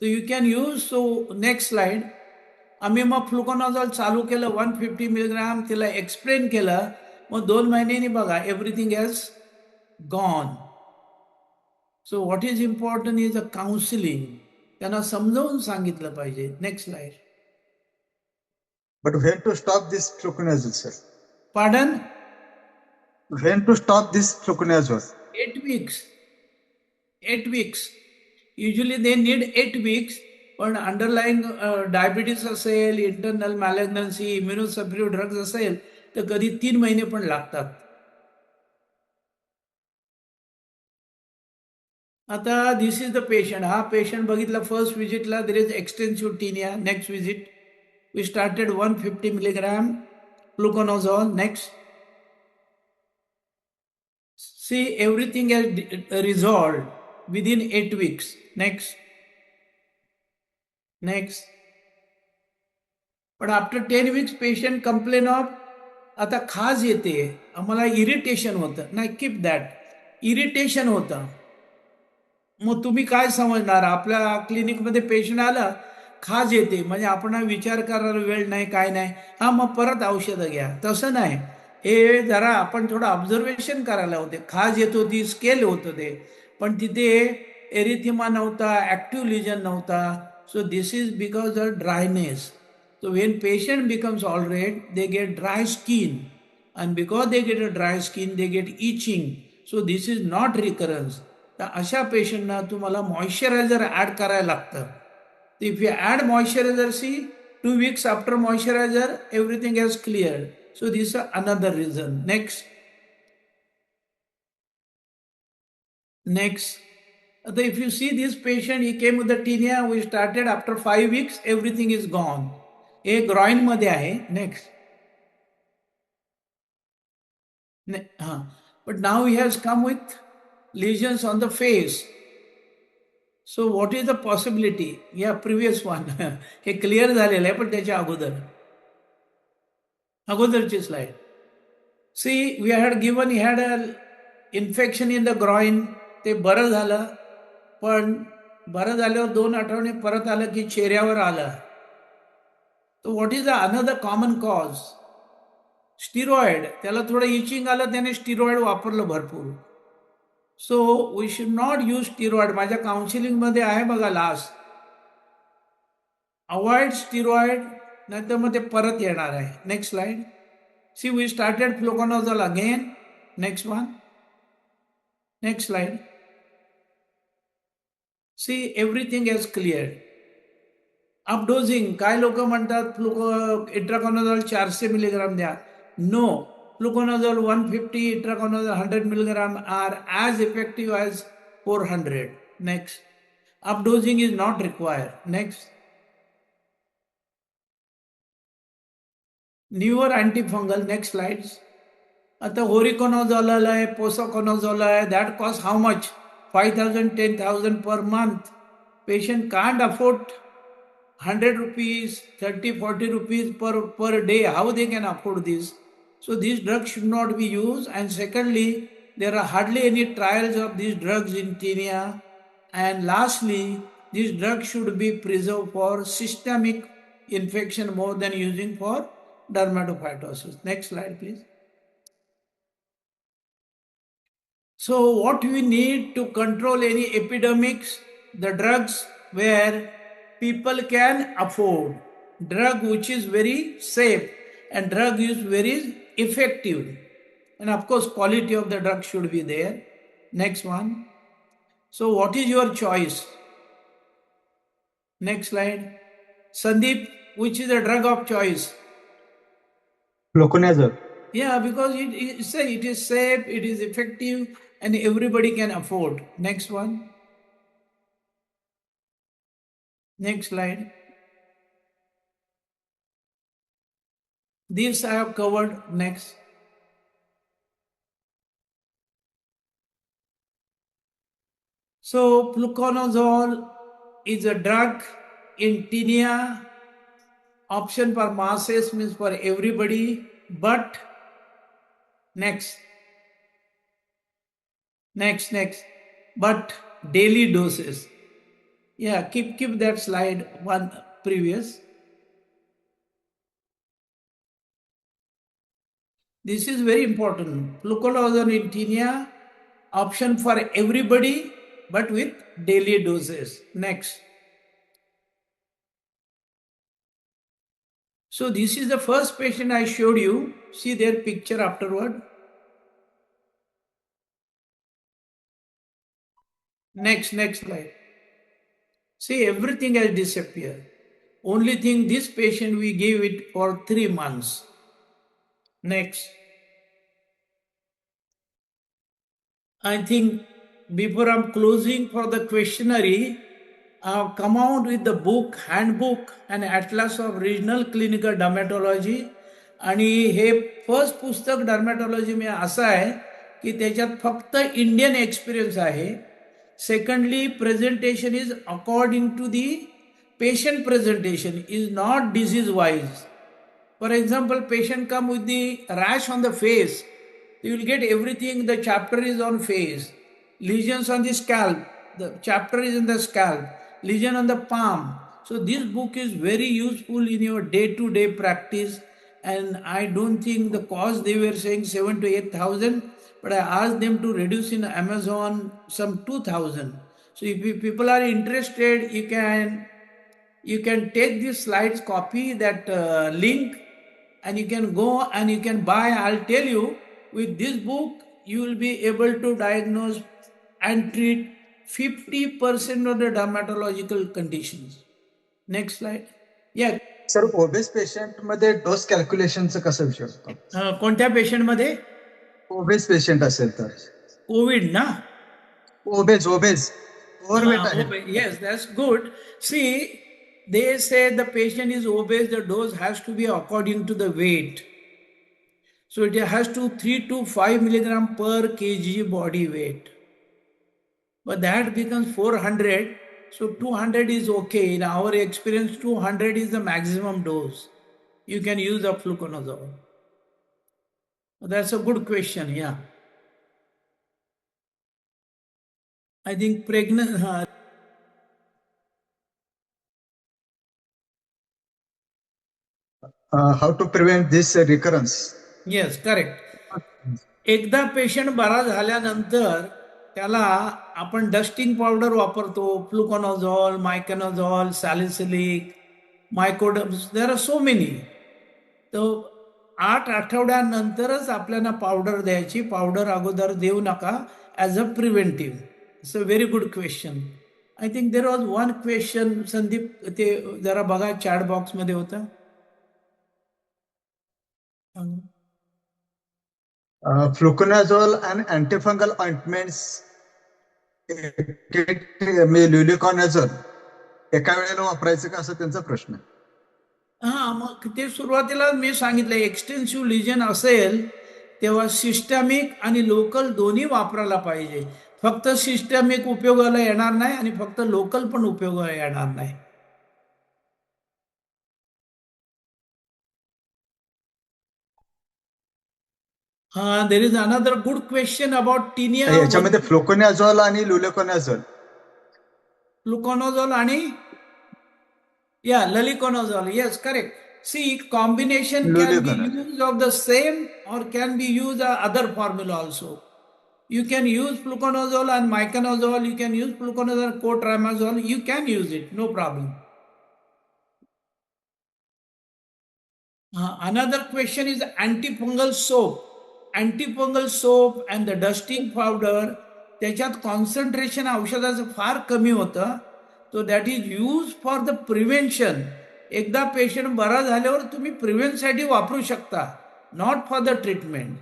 So you can use. So next slide. आम्ही मग फ्लुकोनाझॉल चालू केलं 150 मिलीग्राम, तिला एक्सप्लेन केलं. मग 2 महिन्यांनी बघा everything has gone. So what is important is a counselling. त्यांना समजावून सांगितलं पाहिजे. Next slide. But when to stop this fluconazole, sir? Pardon? When to stop this fluconazole? 8 weeks. 8 weeks. Usually they need 8 weeks. पण underlying diabetes असेल, internal malignancy, immunosuppressive drugs असेल तर कधी 3 महिने पण लागतात. आता दिस इज द पेशंट. हा पेशंट बघितला फर्स्ट विजिटला there is extensive tinea. Next visit we started 150 milligram fluconazole. Next. See, everything has resolved within 8 weeks. Next. पण after 10 weeks patient complain of, आता खाज येते, आम्हाला इरिटेशन होतं. नाही, कीप दॅट. इरिटेशन होतं. मग तुम्ही काय समजणार? आपल्या क्लिनिकमध्ये पेशंट आला, खाज येते, म्हणजे आपण विचार करायला वेळ नाही, काय नाही, हा मग परत औषधं घ्या. तसं नाही. हे जरा आपण थोडं ऑब्झर्वेशन करायला होते. खाज येत होती, स्केल होतं ते, पण तिथे एरिथिमा नव्हता, ऍक्टिव्ह लिजन नव्हता. So this is because of dryness. So when patient becomes all red, they get dry skin, and because they get a dry skin, they get itching. So this is not recurrence. तर अशा पेशंटना तुम्हाला moisturiser add करायला लागतं. If you add moisturiser, see 2 weeks after moisturiser everything has cleared. So this is another reason. Next. आता if you see this patient, he came with the tinea, we started after 5 weeks, everything is gone. हे groin मध्ये आहे. Next. But now he has come with lesions on the face. So what is the possibility? Yeah, previous one. हे clear झालेलं आहे, पण त्याच्या अगोदरची slide. See, we had given, he had a infection in the groin. ते बरं झालं, पण बरं झाल्यावर 2 आठवडे परत आलं की चेहऱ्यावर आलं. तर what is another common cause? Steroid. त्याला थोडं इचिंग आलं, त्याने स्टिरॉइड वापरलं भरपूर. So we should not use steroid. माझ्या काउन्सिलिंगमध्ये आहे बघा लास्ट. अवॉइड स्टिरॉइड, नाहीतर मग ते परत येणार आहे. Next slide. See, we started fluconazole again. Next one. Next slide. See, everything is cleared. Updosing काय लोक म्हणतात इट्राकोनाझोल 400 मिलीग्राम द्या. No, fluconazole 150, itraconazole 100 milligram are as effective as 400. Next. Updosing is not required. Next. Newer antifungal. Next slides. आता होरिकोनाझोल आहे, पोसाकोनाझोल आहे. That costs how much? 5,000, 10,000 per month. Patient can't afford 100 rupees, 30, 40 rupees per day. How they can afford this? So these drugs should not be used. And secondly, there are hardly any trials of these drugs in tinea. And lastly, these drugs should be preserved for systemic infection more than using for dermatophytosis. Next slide, please. So what we need to control any epidemics, the drugs where people can afford, drug which is very safe and drug is very effective. And of course, quality of the drug should be there. Next one. So what is your choice? Next slide. Sandeep, which is the drug of choice? Fluconazole. Yeah, because it is safe, it is effective, and everybody can afford. Next one. Next slide. This I have covered. Next. So fluconazole is a drug in tinea. Option for masses means for everybody, but next, but daily doses. Yeah, keep that slide one previous. This is very important. Fluconazole in tinea, option for everybody, but with daily doses. Next. So this is the first patient I showed you. See their picture afterward. Next slide. See, everything has disappeared. Only thing, this patient we gave it for 3 months. Next. I think before I'm closing for the questionnaire, I've come out with the book, handbook and atlas of regional clinical dermatology. आणि हे first पुस्तक dermatology में असं आहे की त्याच्यात फक्त Indian experience आहे. Secondly, presentation is according to the patient presentation, is not disease wise. For example, patient come with the rash on the face. You will get everything. The chapter is on face. Lesions on the scalp. The chapter is in the scalp. Lesion on the palm. So this book is very useful in your day-to-day practice. And I don't think the cost they were saying 7,000 to 8,000, but I asked them to reduce in Amazon some 2,000. So if people are interested, you can take this slides, copy that link, and you can go and you can buy. I'll tell you, with this book, you will be able to diagnose and treat 50% of the dermatological conditions. Next slide. Yeah. Sir, obese patient मध्ये dose कॅल्क्युलेशनचं कसं विचारतो? कोणत्या patient मध्ये? OBCs patient असेल तर. Covid ना? OBCs overweight आहे. Yes, that's good. See, they say the patient is obese, the dose has to be according to the weight. So it has to 3 to 5 milligram per kg body weight. But that becomes 400. So 200 is okay. In our experience, 200 is the maximum dose you can use of fluconazole. That's a good question, yeah. I think pregnant... how to prevent this recurrence? Yes, correct. एकदा patient बरा झाल्यानंतर त्याला आपण dusting powder वापरतो. Fluconazole, miconazole, salicylic, mycoderms, there are so many. तो 8 आठवड्यानंतरच आपल्याला powder द्यायची. Powder अगोदर देऊ नका as a preventive. It's a very good question. I think there was one question Sandeep, ते जरा बघा चॅट बॉक्समध्ये होतं. फ्लुकोनाझोल आणि अँटीफंगल ऑइंटमेंट्स ल्युलिकॉनाझोल एका वेळेला वापरायचं का, असं त्यांचा प्रश्न आहे. हां, मग ते सुरुवातीला मी सांगितलं, एक्सटेन्सिव्ह लिजन असेल तेव्हा सिस्टमिक आणि लोकल दोन्ही वापरायला पाहिजे. फक्त सिस्टमिक उपयोगाला येणार नाही आणि फक्त लोकल पण उपयोगाला येणार नाही. There is another good question about Taenia. याच्यामध्ये फ्लुकोनाझोल आणि ल्युलिकोनाझोल. फ्लुकोनाझोल आणि laliconazole. Yes, correct. See, combination can be Luliconazole. used of the same or can be used other formula also. You can use fluconazole and miconazole. You can use fluconazole and cotrimazole. You can use it, no problem. Another question is antifungal soap. Antifungal soap and the dusting powder, त्याच्यात concentration औषधाचं फार कमी होतं. So that is used for the prevention. एकदा patient बरा झाल्यावर तुम्ही प्रिव्हेंटसाठी वापरू शकता, not for the treatment.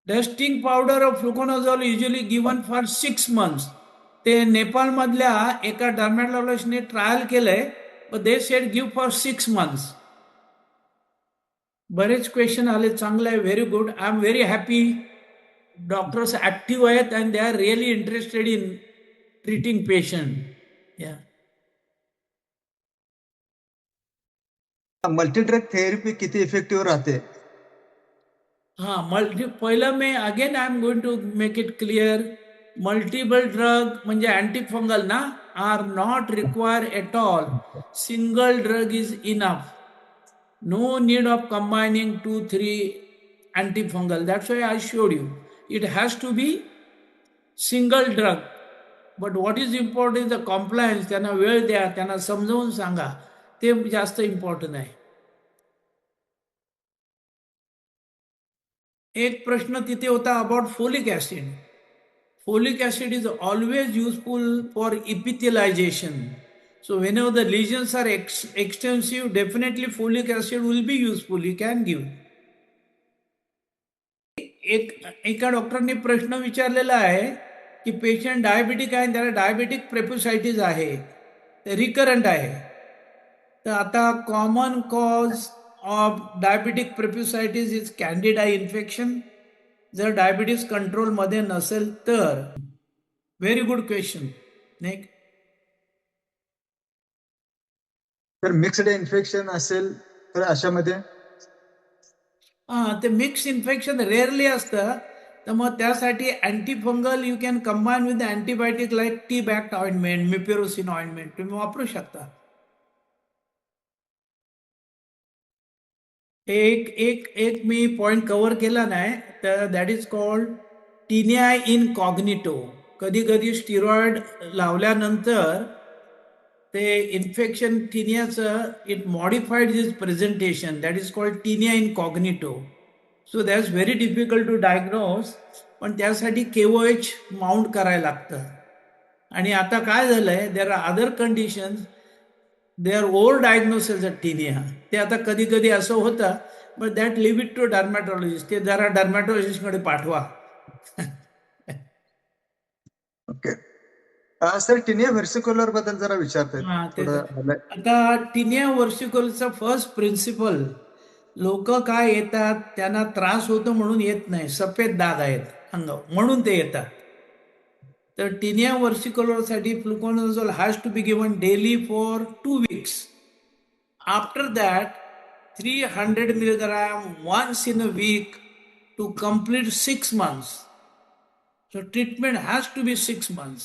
Dusting powder of fluconazole usually given for 6 months. ते नेपाळमधल्या एका डर्मॅटॉलॉजिस्टने ट्रायल केलंय, but they said give for 6 months. बरेच क्वेश्चन आले, चांगलं आहे, very good. I am very happy. Doctors active आहेत and they are really interested in treating patient. Multidrug therapy किती इफेक्टिव्ह राहते? पहिलं मी again I am going to make it clear. Multiple drug म्हणजे अँटीफंगल ना, are not require at all. Single drug is enough. No need of combining 2-3 antifungal. That's why I showed you. It has to be single drug. But what is important is the compliance. त्यांना वेळ द्या, त्यांना समजावून सांगा, ते जास्त important आहे. एक प्रश्न तिथे होता about folic acid. Folic acid is always useful for epithelialization. So whenever the lesions are extensive, definitely folic acid will be useful. You can give. एका डॉक्टरने प्रश्न विचारलेला आहे की पेशंट डायबिटिक आहे, त्याला डायबिटिक प्रेपोसायटिस आहे, रिकरंट आहे. तर आता common cause of diabetic preposthitis is candida infection. जर डायबिटीस कंट्रोलमध्ये नसेल तर. Very good question. नेक्स्ट. तर मिक्स्ड इन्फेक्शन असेल तर अशामध्ये ते मिक्स इन्फेक्शन रेअरली असतं, तर मग त्यासाठी antifungal you can combine with antibiotic like T bact ointment, mupirocin ointment तुम्ही वापरू शकता. एक मी पॉइंट कव्हर केला नाही, तर that is called tinea incognito. कधी कधी स्टिरॉइड लावल्यानंतर ते इन्फेक्शन टिनियाचं it modified this presentation. That is called tinea incognito. So that's very difficult to diagnose. पण त्यासाठी KOH माउंट करायला लागतं. आणि आता काय झालंय, there are other conditions, they are over diagnosis of tinea. ते आता कधी कधी असं होतं, but that leave it to dermatologist. ते जरा डर्मॅटॉलॉजिस्टकडे पाठवा. ओके सर, टिनिया व्हर्सिक्युलर बद्दल जरा विचारतायत. आता टिनिया व्हर्सिक्युलरचा फर्स्ट प्रिन्सिपल, लोक काय येतात, त्यांना त्रास होतो म्हणून येत नाही, सफेद दाग आहेत अंगावर म्हणून ते येतात. तर टिनिया व्हर्सिक्युलरसाठी fluconazole has to be given daily for 2 weeks. After that 300 milligram once in a week to complete 6 months. So treatment has to be 6 months.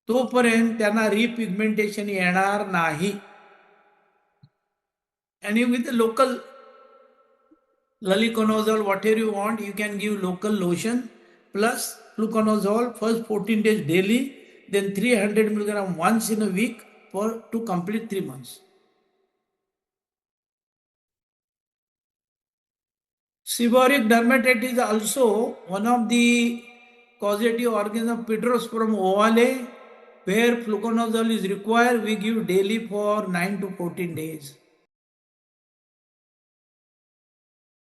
तोपर्यंत त्यांना रिपिगमेंटेशन येणार नाही. आणि with local laliconazole, whatever you want, you can give local lotion plus fluconazole first 14 days daily, then 300 milligram once in a week to complete 3 months. Seborrheic dermatitis is also one of the causative organs of Pityrosporum ovale, where fluconazole is required. We give daily for 9 to 14 days.